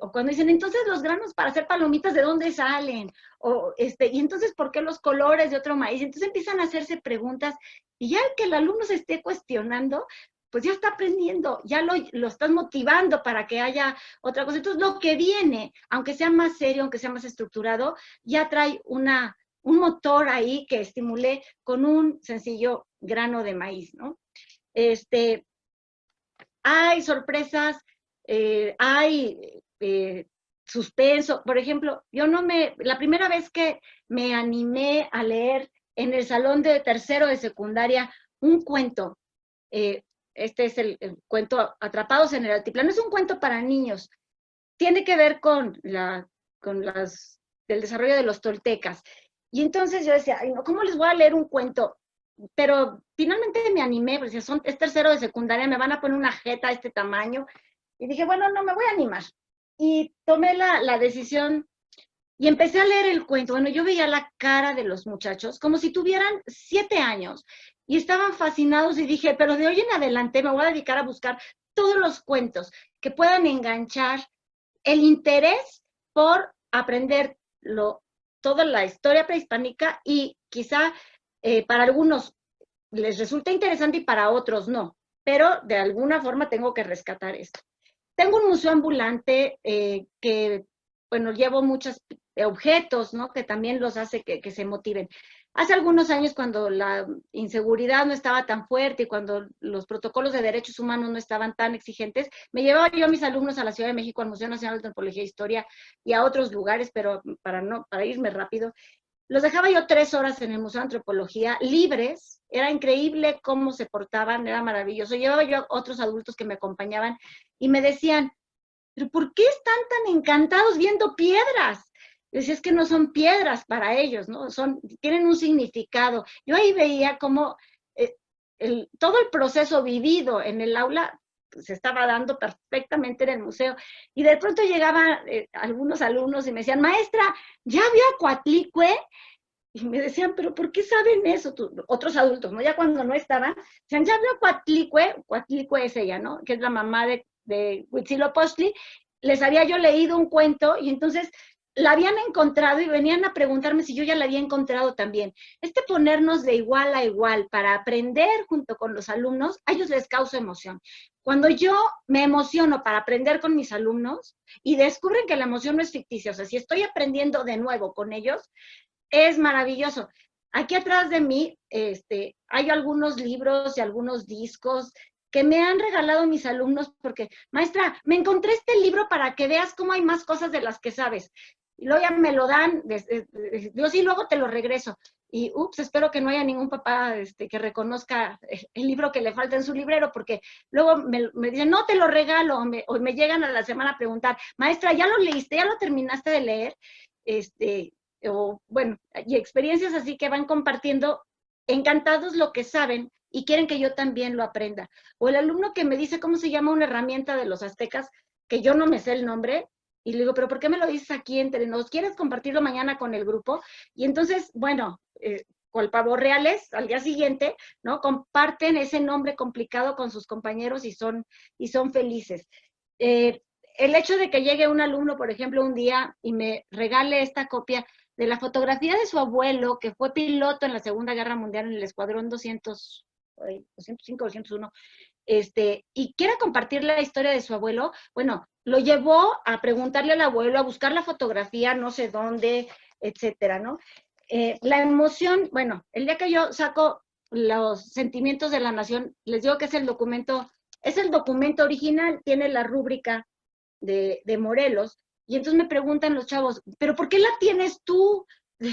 o cuando dicen, entonces los granos para hacer palomitas, ¿de dónde salen? Y entonces, ¿por qué los colores de otro maíz? Entonces empiezan a hacerse preguntas, y ya que el alumno se esté cuestionando, pues ya está aprendiendo, ya lo estás motivando para que haya otra cosa. Entonces, lo que viene, aunque sea más serio, aunque sea más estructurado, ya trae un motor ahí que estimule con un sencillo grano de maíz, ¿no? Hay sorpresas, hay suspenso. Por ejemplo, la primera vez que me animé a leer en el salón de tercero de secundaria un cuento, este es el cuento Atrapados en el Altiplano, es un cuento para niños, tiene que ver con el desarrollo de los toltecas. Y entonces yo decía, ay, no, ¿cómo les voy a leer un cuento? Pero finalmente me animé, porque es tercero de secundaria, me van a poner una jeta de este tamaño. Y dije, bueno, no, me voy a animar. Y tomé la decisión y empecé a leer el cuento. Bueno, yo veía la cara de los muchachos como si tuvieran 7 años y estaban fascinados y dije, pero de hoy en adelante me voy a dedicar a buscar todos los cuentos que puedan enganchar el interés por aprender toda la historia prehispánica y quizá para algunos les resulta interesante y para otros no, pero de alguna forma tengo que rescatar esto. Tengo un museo ambulante que, bueno, llevo muchos objetos, ¿no? Que también los hace que se motiven. Hace algunos años, cuando la inseguridad no estaba tan fuerte y cuando los protocolos de derechos humanos no estaban tan exigentes, me llevaba yo a mis alumnos a la Ciudad de México, al Museo Nacional de Antropología e Historia y a otros lugares, pero para irme rápido, los dejaba yo 3 horas en el Museo de Antropología, libres. Era increíble cómo se portaban, era maravilloso. Llevaba yo a otros adultos que me acompañaban y me decían, ¿pero por qué están tan encantados viendo piedras? Decía, es que no son piedras para ellos, ¿no? Tienen un significado. Yo ahí veía cómo todo el proceso vivido en el aula se estaba dando perfectamente en el museo. Y de pronto llegaban algunos alumnos y me decían, maestra, ¿ya vio a Coatlicue? Y me decían, ¿pero por qué saben eso? Otros adultos, ¿no? Ya cuando no estaban, decían, ¿ya vio a Coatlicue? Coatlicue es ella, ¿no? Que es la mamá de Huitzilopochtli. Les había yo leído un cuento y entonces la habían encontrado y venían a preguntarme si yo ya la había encontrado también. Ponernos de igual a igual para aprender junto con los alumnos, a ellos les causa emoción. Cuando yo me emociono para aprender con mis alumnos y descubren que la emoción no es ficticia, o sea, si estoy aprendiendo de nuevo con ellos, es maravilloso. Aquí atrás de mí hay algunos libros y algunos discos que me han regalado mis alumnos porque, maestra, me encontré este libro para que veas cómo hay más cosas de las que sabes. Y luego ya me lo dan, yo sí, luego te lo regreso. y espero que no haya ningún papá que reconozca el libro que le falta en su librero, porque luego me dicen, no, te lo regalo, o me llegan a la semana a preguntar, maestra, ¿ya lo leíste? ¿Ya lo terminaste de leer? O bueno, y experiencias así que van compartiendo, encantados lo que saben, y quieren que yo también lo aprenda. O el alumno que me dice cómo se llama una herramienta de los aztecas, que yo no me sé el nombre, y le digo, pero ¿por qué me lo dices aquí entre nos? ¿Quieres compartirlo mañana con el grupo? Y entonces, bueno, con pavos reales, al día siguiente, ¿no? Comparten ese nombre complicado con sus compañeros y son felices. El hecho de que llegue un alumno, por ejemplo, un día y me regale esta copia de la fotografía de su abuelo, que fue piloto en la Segunda Guerra Mundial en el Escuadrón 205, 201, y quiera compartir la historia de su abuelo, bueno, lo llevó a preguntarle al abuelo, a buscar la fotografía, no sé dónde, etcétera, ¿no? La emoción, bueno, el día que yo saco los sentimientos de la nación, les digo que es el documento original, tiene la rúbrica de Morelos, y entonces me preguntan los chavos, ¿pero por qué la tienes tú?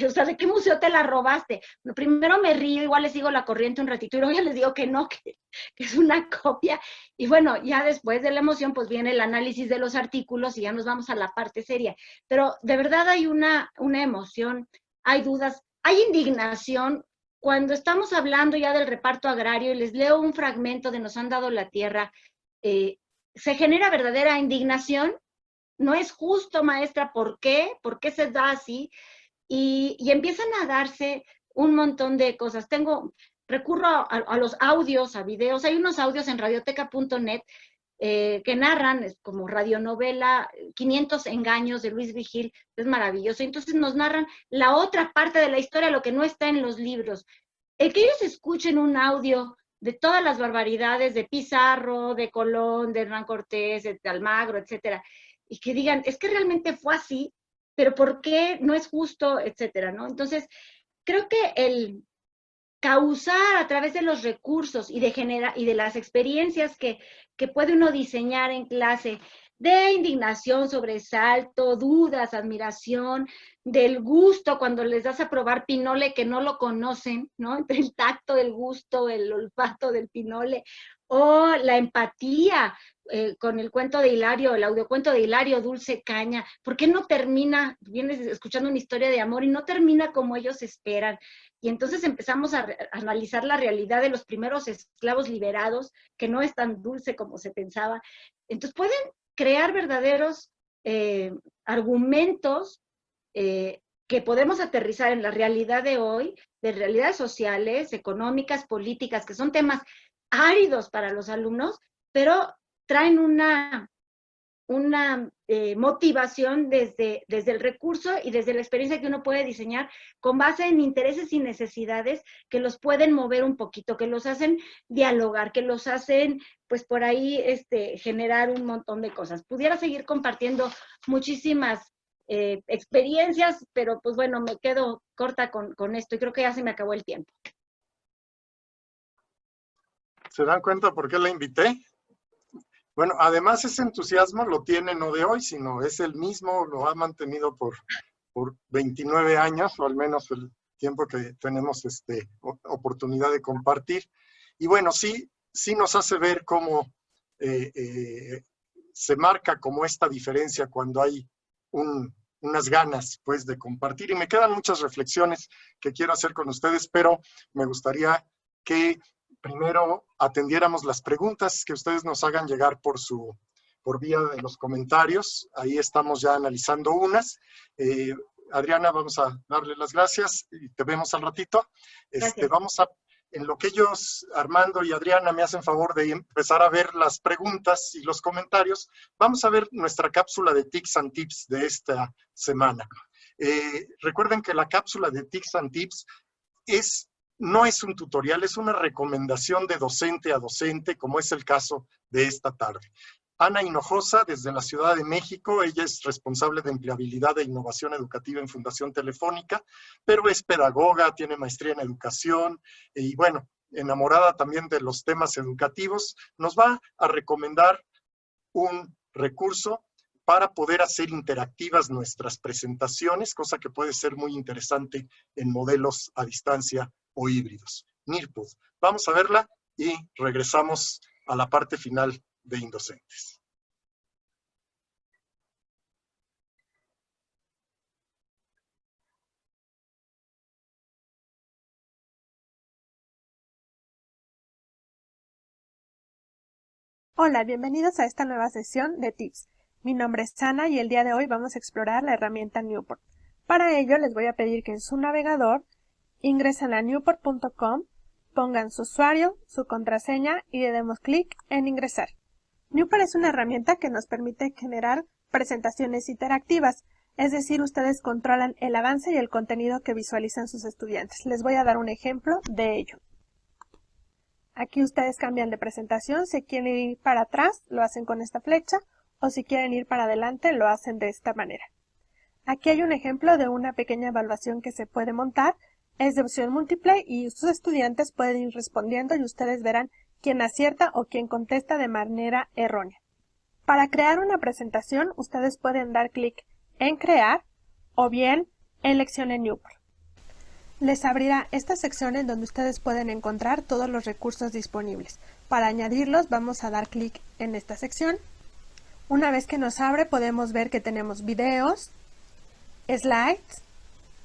O sea, ¿de qué museo te la robaste? Bueno, primero me río, igual les sigo la corriente un ratito, y luego ya les digo que no, que es una copia. Y bueno, ya después de la emoción, pues viene el análisis de los artículos y ya nos vamos a la parte seria. Pero de verdad hay una emoción, hay dudas, hay indignación. Cuando estamos hablando ya del reparto agrario y les leo un fragmento de Nos han dado la tierra, se genera verdadera indignación. No es justo, maestra, ¿por qué? ¿Por qué se da así? Y empiezan a darse un montón de cosas. Recurro a los audios, a videos. Hay unos audios en radioteca.net que narran, es como radionovela, 500 engaños de Luis Vigil, es maravilloso. Entonces nos narran la otra parte de la historia, lo que no está en los libros. El que ellos escuchen un audio de todas las barbaridades de Pizarro, de Colón, de Hernán Cortés, de Almagro, etcétera, y que digan, es que realmente fue así, pero ¿por qué no es justo, etcétera, ¿no? Entonces, creo que el causar a través de los recursos y de las experiencias que puede uno diseñar en clase, de indignación, sobresalto, dudas, admiración, del gusto cuando les das a probar pinole que no lo conocen, ¿no? Entre el tacto, el gusto, el olfato del pinole, o la empatía con el cuento de Hilario, el audiocuento de Hilario Dulce Caña. ¿Por qué no termina? Vienes escuchando una historia de amor y no termina como ellos esperan. Y entonces empezamos a analizar la realidad de los primeros esclavos liberados, que no es tan dulce como se pensaba. Entonces pueden crear verdaderos argumentos que podemos aterrizar en la realidad de hoy, de realidades sociales, económicas, políticas, que son temas áridos para los alumnos, pero traen una motivación desde el recurso y desde la experiencia que uno puede diseñar con base en intereses y necesidades que los pueden mover un poquito, que los hacen dialogar, que los hacen, pues por ahí, generar un montón de cosas. Pudiera seguir compartiendo muchísimas experiencias, pero pues bueno, me quedo corta con esto y creo que ya se me acabó el tiempo. ¿Se dan cuenta por qué la invité? Bueno, además ese entusiasmo lo tiene no de hoy, sino es el mismo, lo ha mantenido por 29 años, o al menos el tiempo que tenemos oportunidad de compartir. Y bueno, sí nos hace ver cómo se marca como esta diferencia cuando hay unas ganas, pues, de compartir. Y me quedan muchas reflexiones que quiero hacer con ustedes, pero me gustaría que primero atendiéramos las preguntas que ustedes nos hagan llegar por vía de los comentarios. Ahí estamos ya analizando unas. Adriana, vamos a darle las gracias y te vemos al ratito. Vamos a, en lo que ellos, Armando y Adriana, me hacen favor de empezar a ver las preguntas y los comentarios, vamos a ver nuestra cápsula de Tics and Tips de esta semana. Recuerden que la cápsula de Tics and Tips no es un tutorial, es una recomendación de docente a docente, como es el caso de esta tarde. Ana Hinojosa, desde la Ciudad de México, ella es responsable de empleabilidad e innovación educativa en Fundación Telefónica, pero es pedagoga, tiene maestría en educación y bueno, enamorada también de los temas educativos, nos va a recomendar un recurso para poder hacer interactivas nuestras presentaciones, cosa que puede ser muy interesante en modelos a distancia o híbridos. Nearpod. Vamos a verla y regresamos a la parte final de Indocentes. Hola, bienvenidos a esta nueva sesión de Tips. Mi nombre es Ana y el día de hoy vamos a explorar la herramienta Newport. Para ello les voy a pedir que en su navegador ingresen a newport.com, pongan su usuario, su contraseña y le demos clic en ingresar. Newport es una herramienta que nos permite generar presentaciones interactivas, es decir, ustedes controlan el avance y el contenido que visualizan sus estudiantes. Les voy a dar un ejemplo de ello. Aquí ustedes cambian de presentación, si quieren ir para atrás lo hacen con esta flecha o si quieren ir para adelante lo hacen de esta manera. Aquí hay un ejemplo de una pequeña evaluación que se puede montar, es de opción múltiple y sus estudiantes pueden ir respondiendo y ustedes verán quién acierta o quién contesta de manera errónea. Para crear una presentación ustedes pueden dar clic en crear o bien en lección en Newport. Les abrirá esta sección en donde ustedes pueden encontrar todos los recursos disponibles. Para añadirlos vamos a dar clic en esta sección. Una vez que nos abre podemos ver que tenemos videos, slides,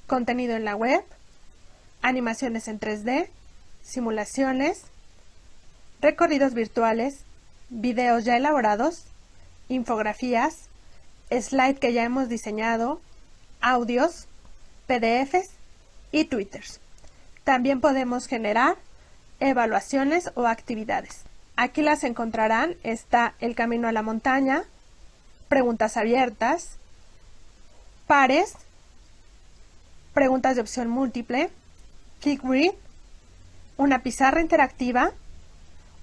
contenido en la web, animaciones en 3D, simulaciones, recorridos virtuales, videos ya elaborados, infografías, slide que ya hemos diseñado, audios, PDFs y twitters. También podemos generar evaluaciones o actividades. Aquí las encontrarán, está el camino a la montaña, preguntas abiertas, pares, preguntas de opción múltiple, Kick Read, una pizarra interactiva,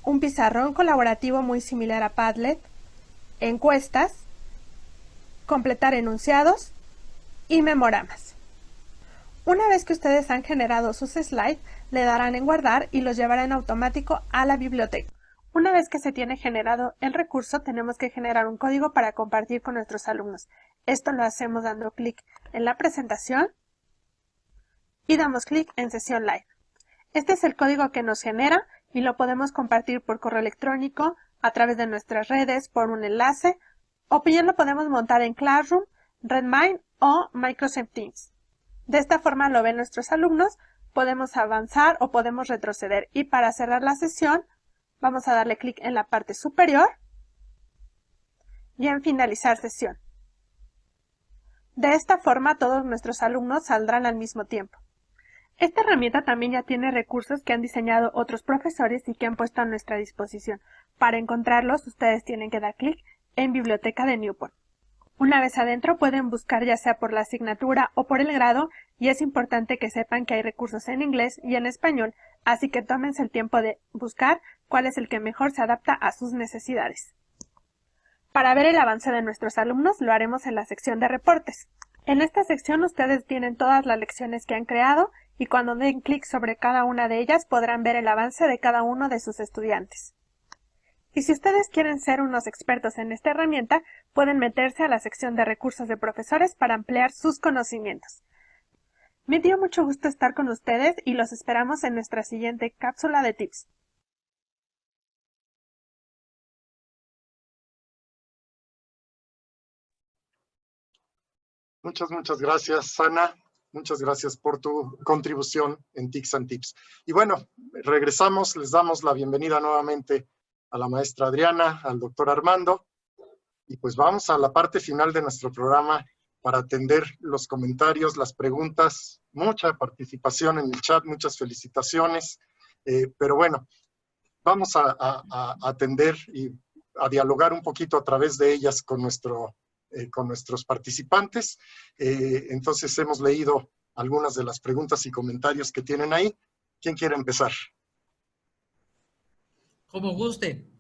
un pizarrón colaborativo muy similar a Padlet, encuestas, completar enunciados y memoramas. Una vez que ustedes han generado sus slides, le darán en guardar y los llevará en automático a la biblioteca. Una vez que se tiene generado el recurso, tenemos que generar un código para compartir con nuestros alumnos. Esto lo hacemos dando clic en la presentación y damos clic en sesión live. Este es el código que nos genera y lo podemos compartir por correo electrónico, a través de nuestras redes, por un enlace, o bien lo podemos montar en Classroom, Redmine o Microsoft Teams. De esta forma lo ven nuestros alumnos, podemos avanzar o podemos retroceder y para cerrar la sesión vamos a darle clic en la parte superior y en finalizar sesión. De esta forma todos nuestros alumnos saldrán al mismo tiempo. Esta herramienta también ya tiene recursos que han diseñado otros profesores y que han puesto a nuestra disposición. Para encontrarlos ustedes tienen que dar clic en Biblioteca de Newport. Una vez adentro pueden buscar ya sea por la asignatura o por el grado y es importante que sepan que hay recursos en inglés y en español, así que tómense el tiempo de buscar cuál es el que mejor se adapta a sus necesidades. Para ver el avance de nuestros alumnos lo haremos en la sección de reportes. En esta sección ustedes tienen todas las lecciones que han creado y cuando den clic sobre cada una de ellas podrán ver el avance de cada uno de sus estudiantes. Y si ustedes quieren ser unos expertos en esta herramienta, pueden meterse a la sección de recursos de profesores para ampliar sus conocimientos. Me dio mucho gusto estar con ustedes y los esperamos en nuestra siguiente cápsula de tips. Muchas gracias, Ana. Muchas gracias por tu contribución en Tics and Tips. Y bueno, regresamos, les damos la bienvenida nuevamente a la maestra Adriana, al doctor Armando, y pues vamos a la parte final de nuestro programa para atender los comentarios, las preguntas, mucha participación en el chat, muchas felicitaciones, pero bueno, vamos a atender y a dialogar un poquito a través de ellas con nuestros participantes. Entonces hemos leído algunas de las preguntas y comentarios que tienen ahí. ¿Quién quiere empezar? Como gusten.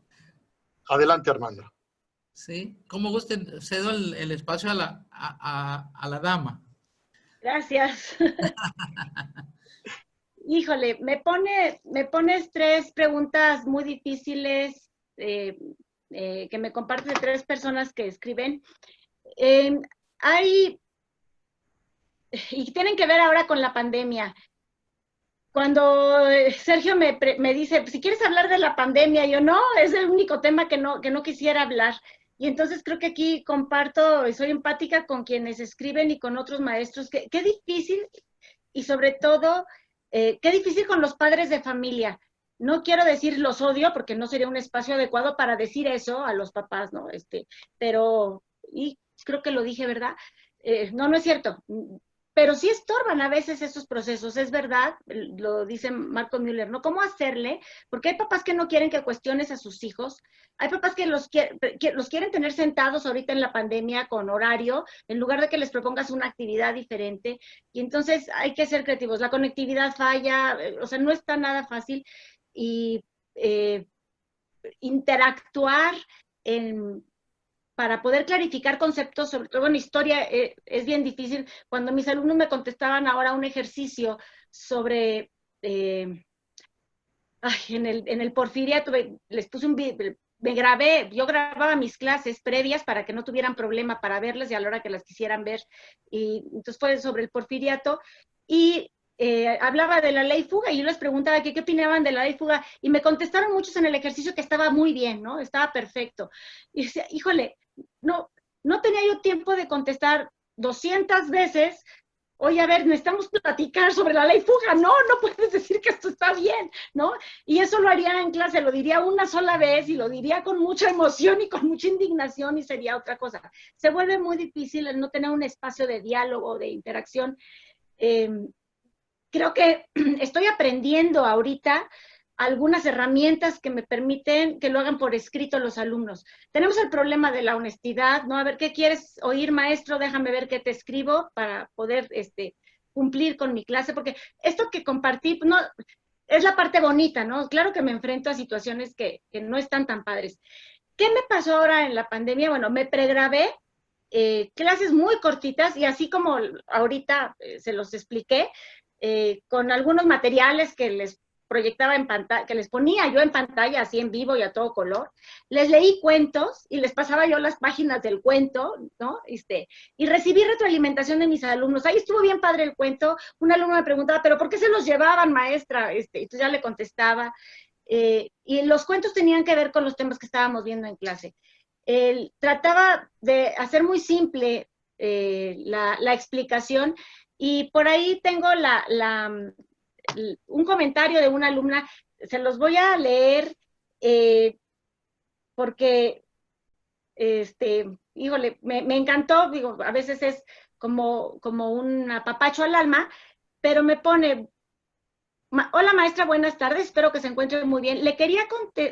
Adelante, Armando. Sí, como gusten. Cedo el espacio a la dama. Gracias. Híjole, me pones tres preguntas muy difíciles que me compartes de tres personas que escriben. y tienen que ver ahora con la pandemia. Cuando Sergio me dice, si quieres hablar de la pandemia, yo no, es el único tema que no quisiera hablar. Y entonces creo que aquí comparto, soy empática con quienes escriben y con otros maestros. Qué difícil, y sobre todo, qué difícil con los padres de familia. No quiero decir los odio, porque no sería un espacio adecuado para decir eso a los papás, ¿no? Pero, y creo que lo dije, ¿verdad? No es cierto. Pero sí estorban a veces esos procesos, es verdad, lo dice Marco Müller, ¿no? ¿Cómo hacerle? Porque hay papás que no quieren que cuestiones a sus hijos, hay papás que los quieren tener sentados ahorita en la pandemia con horario, en lugar de que les propongas una actividad diferente, y entonces hay que ser creativos. La conectividad falla, o sea, no está nada fácil, y interactuar para poder clarificar conceptos, sobre todo en historia, es bien difícil. Cuando mis alumnos me contestaban ahora un ejercicio sobre, en el Porfiriato, les puse yo grababa mis clases previas para que no tuvieran problema para verlas y a la hora que las quisieran ver, y entonces fue sobre el Porfiriato, y hablaba de la ley fuga, y yo les preguntaba qué opinaban de la ley fuga, y me contestaron muchos en el ejercicio que estaba muy bien, ¿no? Estaba perfecto. Y decía, híjole, no tenía yo tiempo de contestar 200 veces, oye, a ver, necesitamos platicar sobre la ley fuga, no puedes decir que esto está bien, ¿no? Y eso lo haría en clase, lo diría una sola vez, y lo diría con mucha emoción y con mucha indignación, y sería otra cosa. Se vuelve muy difícil el no tener un espacio de diálogo, de interacción. Creo que estoy aprendiendo ahorita algunas herramientas que me permiten que lo hagan por escrito los alumnos. Tenemos el problema de la honestidad, ¿no? A ver, ¿qué quieres oír, maestro? Déjame ver qué te escribo para poder cumplir con mi clase, porque esto que compartí, no, es la parte bonita, ¿no? Claro que me enfrento a situaciones que no están tan padres. ¿Qué me pasó ahora en la pandemia? Bueno, me pregrabé clases muy cortitas, y así como ahorita se los expliqué, con algunos materiales que les proyectaba en pantalla, que les ponía yo en pantalla así en vivo y a todo color, les leí cuentos y les pasaba yo las páginas del cuento, ¿no? Y recibí retroalimentación de mis alumnos. Ahí estuvo bien padre el cuento. Un alumno me preguntaba, ¿pero por qué se los llevaban, maestra? Entonces ya le contestaba. Y los cuentos tenían que ver con los temas que estábamos viendo en clase. Trataba de hacer muy simple la explicación, y por ahí tengo un comentario de una alumna, se los voy a leer porque, híjole, me encantó, digo, a veces es como un apapacho al alma, pero me pone: hola maestra, buenas tardes, espero que se encuentre muy bien. Le quería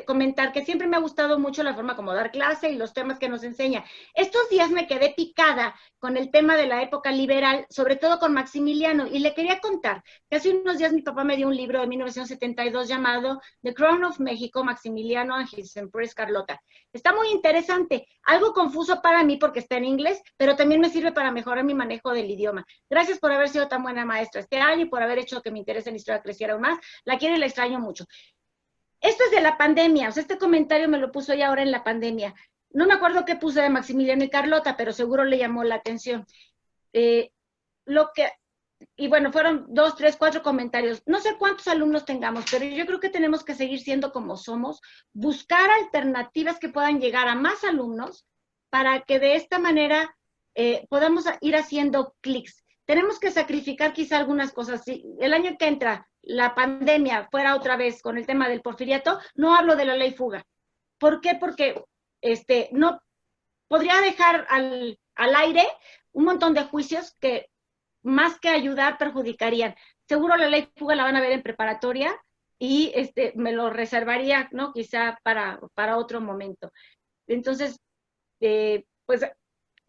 comentar que siempre me ha gustado mucho la forma como dar clase y los temas que nos enseña. Estos días me quedé picada con el tema de la época liberal, sobre todo con Maximiliano, y le quería contar que hace unos días mi papá me dio un libro de 1972 llamado The Crown of Mexico, Maximiliano and His Empress Carlota. Está muy interesante, algo confuso para mí porque está en inglés, pero también me sirve para mejorar mi manejo del idioma. Gracias por haber sido tan buena maestra este año y por haber hecho que mi interés en la historia creciera aún más. La quiero y la extraño mucho. Esto es de la pandemia, o sea, este comentario me lo puso ella ahora en la pandemia. No me acuerdo qué puse de Maximiliano y Carlota, pero seguro le llamó la atención. Y bueno, fueron 2, 3, 4 comentarios. No sé cuántos alumnos tengamos, pero yo creo que tenemos que seguir siendo como somos, buscar alternativas que puedan llegar a más alumnos para que de esta manera podamos ir haciendo clics. Tenemos que sacrificar quizá algunas cosas. Si el año que entra la pandemia fuera otra vez con el tema del porfiriato, no hablo de la ley fuga. ¿Por qué? Porque no podría dejar al aire un montón de juicios que más que ayudar perjudicarían. Seguro la ley fuga la van a ver en preparatoria y me lo reservaría, ¿no? Quizá para otro momento. Entonces, pues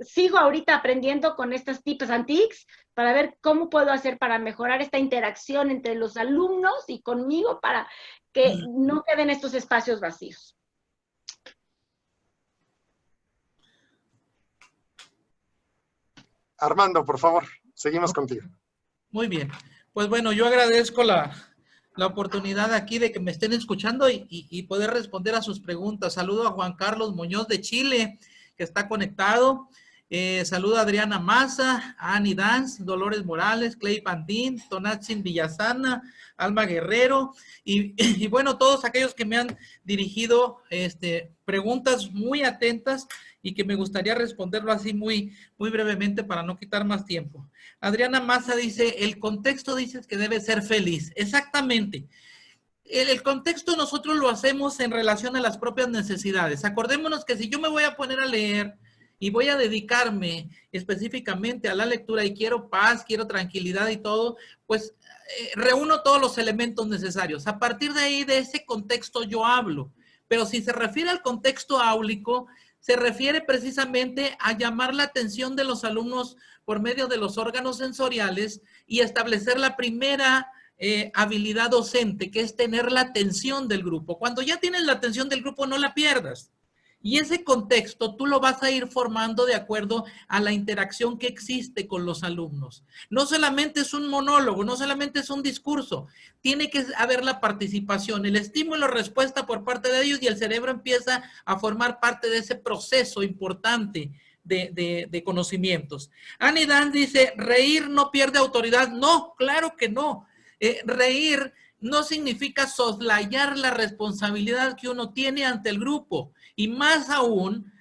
sigo ahorita aprendiendo con estas tips and tricks para ver cómo puedo hacer para mejorar esta interacción entre los alumnos y conmigo para que no queden estos espacios vacíos. Armando, por favor, seguimos contigo. Muy bien. Pues bueno, yo agradezco la oportunidad aquí de que me estén escuchando y poder responder a sus preguntas. Saludo a Juan Carlos Muñoz de Chile, que está conectado. Saluda a Adriana Maza, Annie Dance, Dolores Morales, Clay Pandín, Tonatsin Villasana, Alma Guerrero y bueno, todos aquellos que me han dirigido preguntas muy atentas y que me gustaría responderlo así muy brevemente para no quitar más tiempo. Adriana Maza dice, el contexto dices que debe ser feliz. Exactamente. El contexto nosotros lo hacemos en relación a las propias necesidades. Acordémonos que si yo me voy a poner a leer y voy a dedicarme específicamente a la lectura y quiero paz, quiero tranquilidad y todo, pues reúno todos los elementos necesarios. A partir de ahí, de ese contexto yo hablo. Pero si se refiere al contexto áulico, se refiere precisamente a llamar la atención de los alumnos por medio de los órganos sensoriales y establecer la primera habilidad docente, que es tener la atención del grupo. Cuando ya tienes la atención del grupo, no la pierdas. Y ese contexto tú lo vas a ir formando de acuerdo a la interacción que existe con los alumnos. No solamente es un monólogo, no solamente es un discurso, tiene que haber la participación, el estímulo, respuesta por parte de ellos y el cerebro empieza a formar parte de ese proceso importante de conocimientos. Annie Dan dice, reír no pierde autoridad. No, claro que no. Reír no significa soslayar la responsabilidad que uno tiene ante el grupo. Y más aún,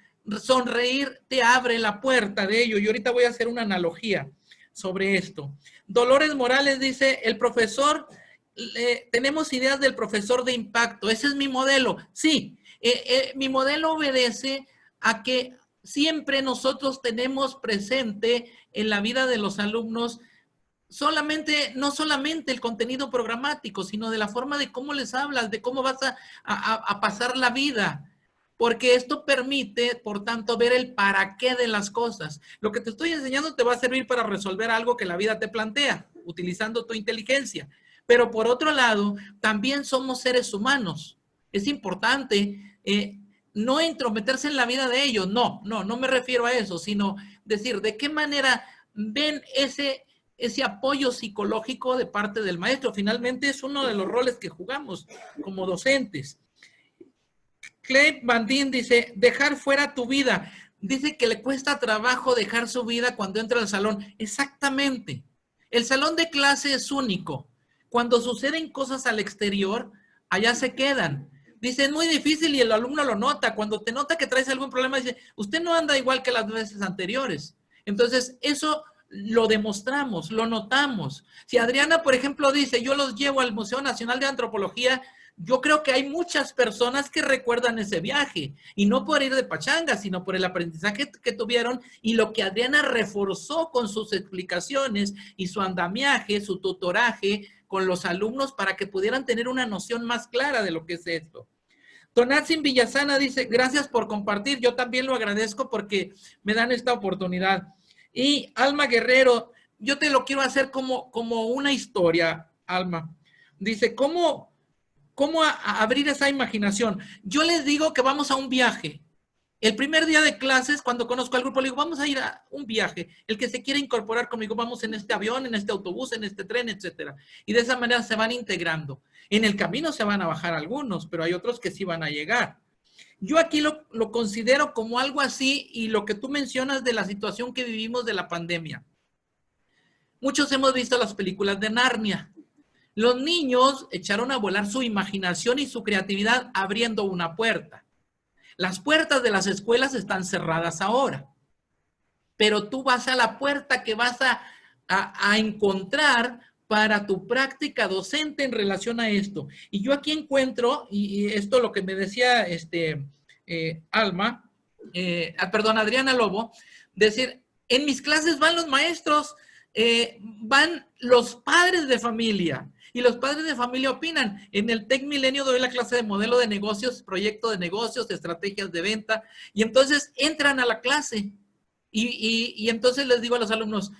sonreír te abre la puerta de ello. Y ahorita voy a hacer una analogía sobre esto. Dolores Morales dice, el profesor, tenemos ideas del profesor de impacto. Ese es mi modelo. Sí, mi modelo obedece a que siempre nosotros tenemos presente en la vida de los alumnos no solamente el contenido programático, sino de la forma de cómo les hablas, de cómo vas a pasar la vida. Porque esto permite, por tanto, ver el para qué de las cosas. Lo que te estoy enseñando te va a servir para resolver algo que la vida te plantea, utilizando tu inteligencia. Pero por otro lado, también somos seres humanos. Es importante no entrometerse en la vida de ellos. No me refiero a eso, sino decir de qué manera ven ese apoyo psicológico de parte del maestro. Finalmente es uno de los roles que jugamos como docentes. Clay Bandín dice, dejar fuera tu vida. Dice que le cuesta trabajo dejar su vida cuando entra al salón. Exactamente. El salón de clase es único. Cuando suceden cosas al exterior, allá se quedan. Dice, es muy difícil y el alumno lo nota. Cuando te nota que traes algún problema, dice, usted no anda igual que las veces anteriores. Entonces, eso lo demostramos, lo notamos. Si Adriana, por ejemplo, dice, yo los llevo al Museo Nacional de Antropología, yo creo que hay muchas personas que recuerdan ese viaje, y no por ir de pachanga, sino por el aprendizaje que tuvieron y lo que Adriana reforzó con sus explicaciones y su andamiaje, su tutoraje con los alumnos para que pudieran tener una noción más clara de lo que es esto. Tonatsin Villasana dice, gracias por compartir, yo también lo agradezco porque me dan esta oportunidad. Y Alma Guerrero, yo te lo quiero hacer como una historia, Alma. Dice, ¿cómo abrir esa imaginación? Yo les digo que vamos a un viaje. El primer día de clases, cuando conozco al grupo, le digo, vamos a ir a un viaje. El que se quiere incorporar conmigo, vamos en este avión, en este autobús, en este tren, etcétera. Y de esa manera se van integrando. En el camino se van a bajar algunos, pero hay otros que sí van a llegar. Yo aquí lo considero como algo así, y lo que tú mencionas de la situación que vivimos de la pandemia. Muchos hemos visto las películas de Narnia. Los niños echaron a volar su imaginación y su creatividad abriendo una puerta. Las puertas de las escuelas están cerradas ahora, pero tú vas a la puerta que vas a encontrar para tu práctica docente en relación a esto. Y yo aquí encuentro, y esto lo que me decía Adriana Lobo, decir, en mis clases van los maestros, van los padres de familia, y los padres de familia opinan. En el TEC Milenio doy la clase de modelo de negocios, proyecto de negocios, estrategias de venta, y entonces entran a la clase. Y entonces les digo a los alumnos,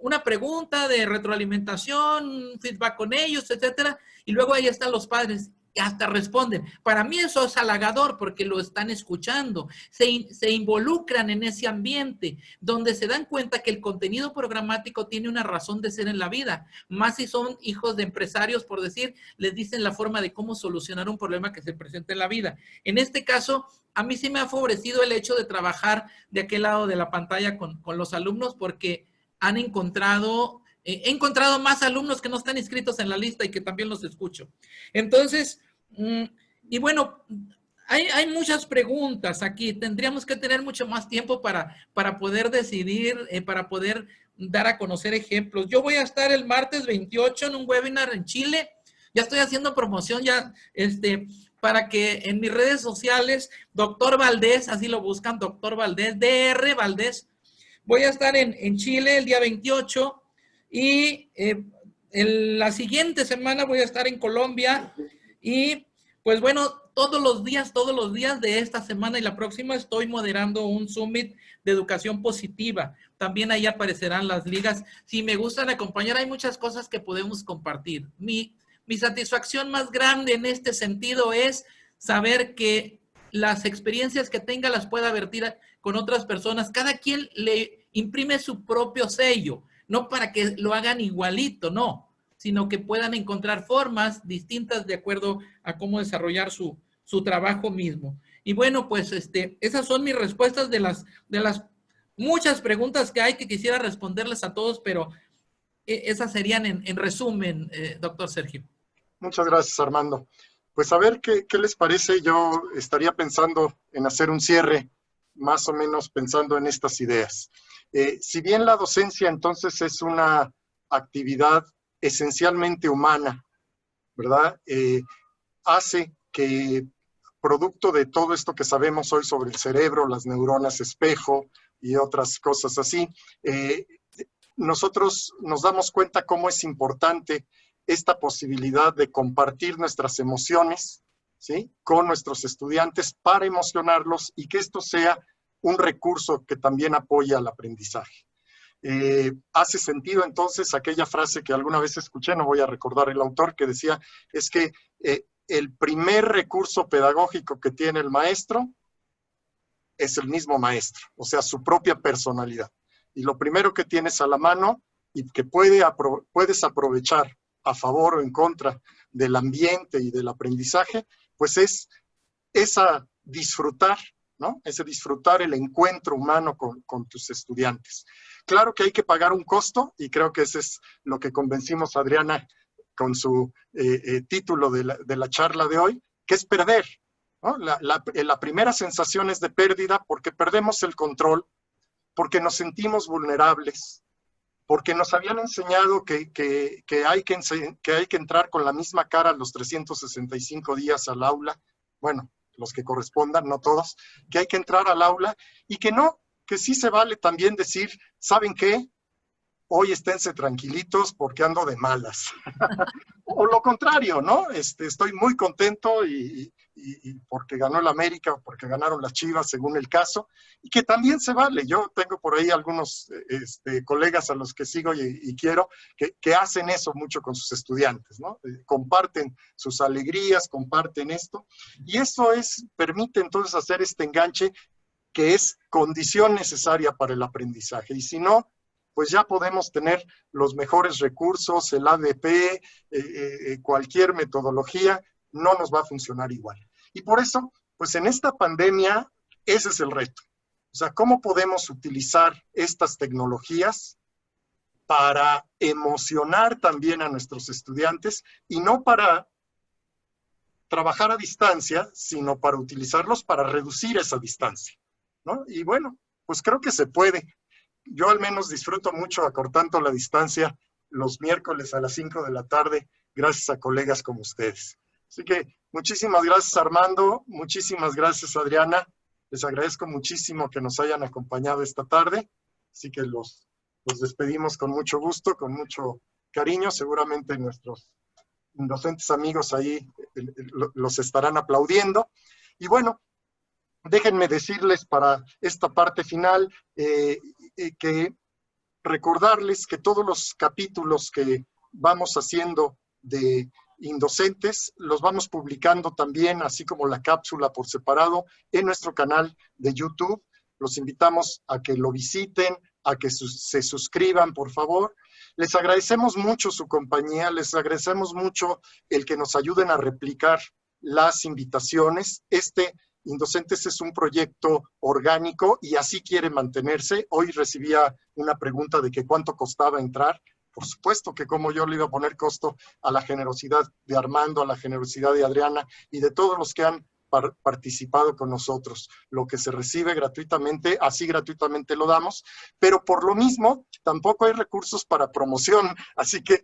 una pregunta de retroalimentación, feedback con ellos, etcétera, y luego ahí están los padres, y hasta responden. Para mí eso es halagador porque lo están escuchando, se involucran en ese ambiente, donde se dan cuenta que el contenido programático tiene una razón de ser en la vida, más si son hijos de empresarios, por decir, les dicen la forma de cómo solucionar un problema que se presenta en la vida. En este caso, a mí sí me ha favorecido el hecho de trabajar de aquel lado de la pantalla con los alumnos, porque han encontrado, he encontrado más alumnos que no están inscritos en la lista y que también los escucho. Entonces, y bueno, hay muchas preguntas aquí. Tendríamos que tener mucho más tiempo para poder decidir, para poder dar a conocer ejemplos. Yo voy a estar el martes 28 en un webinar en Chile. Ya estoy haciendo promoción ya, para que en mis redes sociales, Dr. Valdés, así lo buscan, Dr. Valdés, DR Valdés. Voy a estar en Chile el día 28 y la siguiente semana voy a estar en Colombia y pues bueno, todos los días de esta semana y la próxima estoy moderando un summit de educación positiva. También ahí aparecerán las ligas. Si me gustan acompañar, hay muchas cosas que podemos compartir. Mi satisfacción más grande en este sentido es saber que las experiencias que tenga las pueda vertir con otras personas. Cada quien le imprime su propio sello, no para que lo hagan igualito, no, sino que puedan encontrar formas distintas de acuerdo a cómo desarrollar su trabajo mismo. Y bueno, pues esas son mis respuestas de las muchas preguntas que hay que quisiera responderles a todos, pero esas serían en resumen, doctor Sergio. Muchas gracias, Armando. Pues a ver qué les parece. Yo estaría pensando en hacer un cierre, más o menos pensando en estas ideas. Si bien la docencia entonces es una actividad esencialmente humana, ¿verdad? Hace que, producto de todo esto que sabemos hoy sobre el cerebro, las neuronas espejo y otras cosas así, nosotros nos damos cuenta cómo es importante esta posibilidad de compartir nuestras emociones, ¿sí?, con nuestros estudiantes para emocionarlos y que esto sea un recurso que también apoya al aprendizaje. Hace sentido entonces aquella frase que alguna vez escuché, no voy a recordar el autor, que decía, es que el primer recurso pedagógico que tiene el maestro es el mismo maestro, o sea, su propia personalidad. Y lo primero que tienes a la mano y que puedes aprovechar a favor o en contra del ambiente y del aprendizaje, pues es disfrutar, ¿no? Ese disfrutar el encuentro humano con tus estudiantes. Claro que hay que pagar un costo y creo que ese es lo que convencimos a Adriana con su título de la charla de hoy, que es perder, ¿no? La primera sensación es de pérdida porque perdemos el control, porque nos sentimos vulnerables, porque nos habían enseñado que hay que entrar con la misma cara los 365 días al aula, bueno, los que correspondan, no todos, que hay que entrar al aula y que no, que sí se vale también decir, ¿saben qué? Hoy esténse tranquilitos porque ando de malas. O lo contrario, ¿no? Estoy muy contento y porque ganó el América o porque ganaron las Chivas, según el caso, y que también se vale. Yo tengo por ahí algunos colegas a los que sigo y quiero que hacen eso mucho con sus estudiantes, ¿no? Comparten sus alegrías, comparten esto, y eso permite entonces hacer este enganche que es condición necesaria para el aprendizaje. Y si no, pues ya podemos tener los mejores recursos, el ADP, cualquier metodología, no nos va a funcionar igual. Y por eso, pues en esta pandemia, ese es el reto. O sea, ¿cómo podemos utilizar estas tecnologías para emocionar también a nuestros estudiantes y no para trabajar a distancia, sino para utilizarlos para reducir esa distancia, ¿no? Y bueno, pues creo que se puede. Yo al menos disfruto mucho acortando la distancia los miércoles a las 5 de la tarde, gracias a colegas como ustedes. Así que muchísimas gracias, Armando, muchísimas gracias, Adriana. Les agradezco muchísimo que nos hayan acompañado esta tarde. Así que los despedimos con mucho gusto, con mucho cariño. Seguramente nuestros docentes amigos ahí los estarán aplaudiendo. Y bueno, déjenme decirles para esta parte final que recordarles que todos los capítulos que vamos haciendo de Indocentes los vamos publicando también, así como la cápsula por separado, en nuestro canal de YouTube. Los invitamos a que lo visiten, a que se suscriban, por favor. Les agradecemos mucho su compañía, les agradecemos mucho el que nos ayuden a replicar las invitaciones. Indocentes es un proyecto orgánico y así quiere mantenerse. Hoy recibía una pregunta de que cuánto costaba entrar. Por supuesto que como yo le iba a poner costo a la generosidad de Armando, a la generosidad de Adriana y de todos los que han participado con nosotros. Lo que se recibe gratuitamente, así gratuitamente lo damos, pero por lo mismo tampoco hay recursos para promoción, así que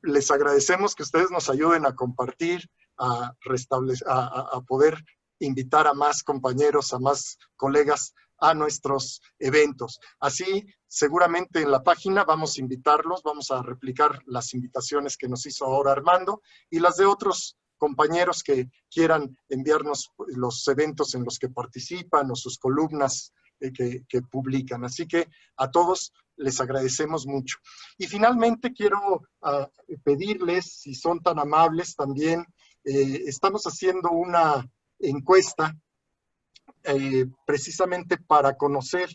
les agradecemos que ustedes nos ayuden a compartir, a poder invitar a más compañeros, a más colegas a nuestros eventos. Así, seguramente en la página vamos a invitarlos, vamos a replicar las invitaciones que nos hizo ahora Armando y las de otros compañeros que quieran enviarnos los eventos en los que participan o sus columnas que publican. Así que a todos les agradecemos mucho. Y finalmente quiero pedirles, si son tan amables también, estamos haciendo una encuesta precisamente para conocer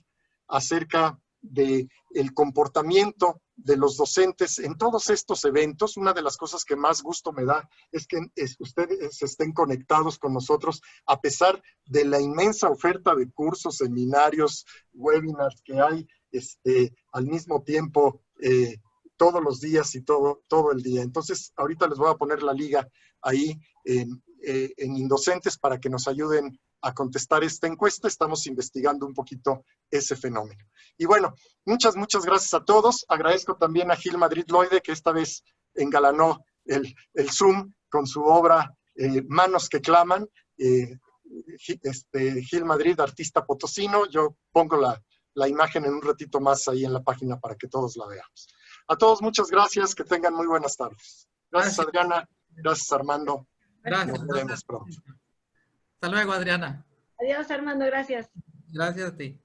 acerca del comportamiento de los docentes en todos estos eventos. Una de las cosas que más gusto me da es que ustedes estén conectados con nosotros a pesar de la inmensa oferta de cursos, seminarios, webinars que hay al mismo tiempo todos los días y todo el día. Entonces, ahorita les voy a poner la liga ahí en Indocentes para que nos ayuden a contestar esta encuesta. Estamos investigando un poquito ese fenómeno. Y bueno, muchas gracias a todos. Agradezco también a Gil Madrid Loide, que esta vez engalanó el Zoom con su obra Manos que Claman. Gil Madrid, artista potosino. Yo pongo la imagen en un ratito más ahí en la página para que todos la veamos. A todos muchas gracias, que tengan muy buenas tardes. Gracias Adriana, gracias Armando. Gracias. Nos vemos pronto. Hasta luego, Adriana. Adiós, Armando, gracias. Gracias a ti.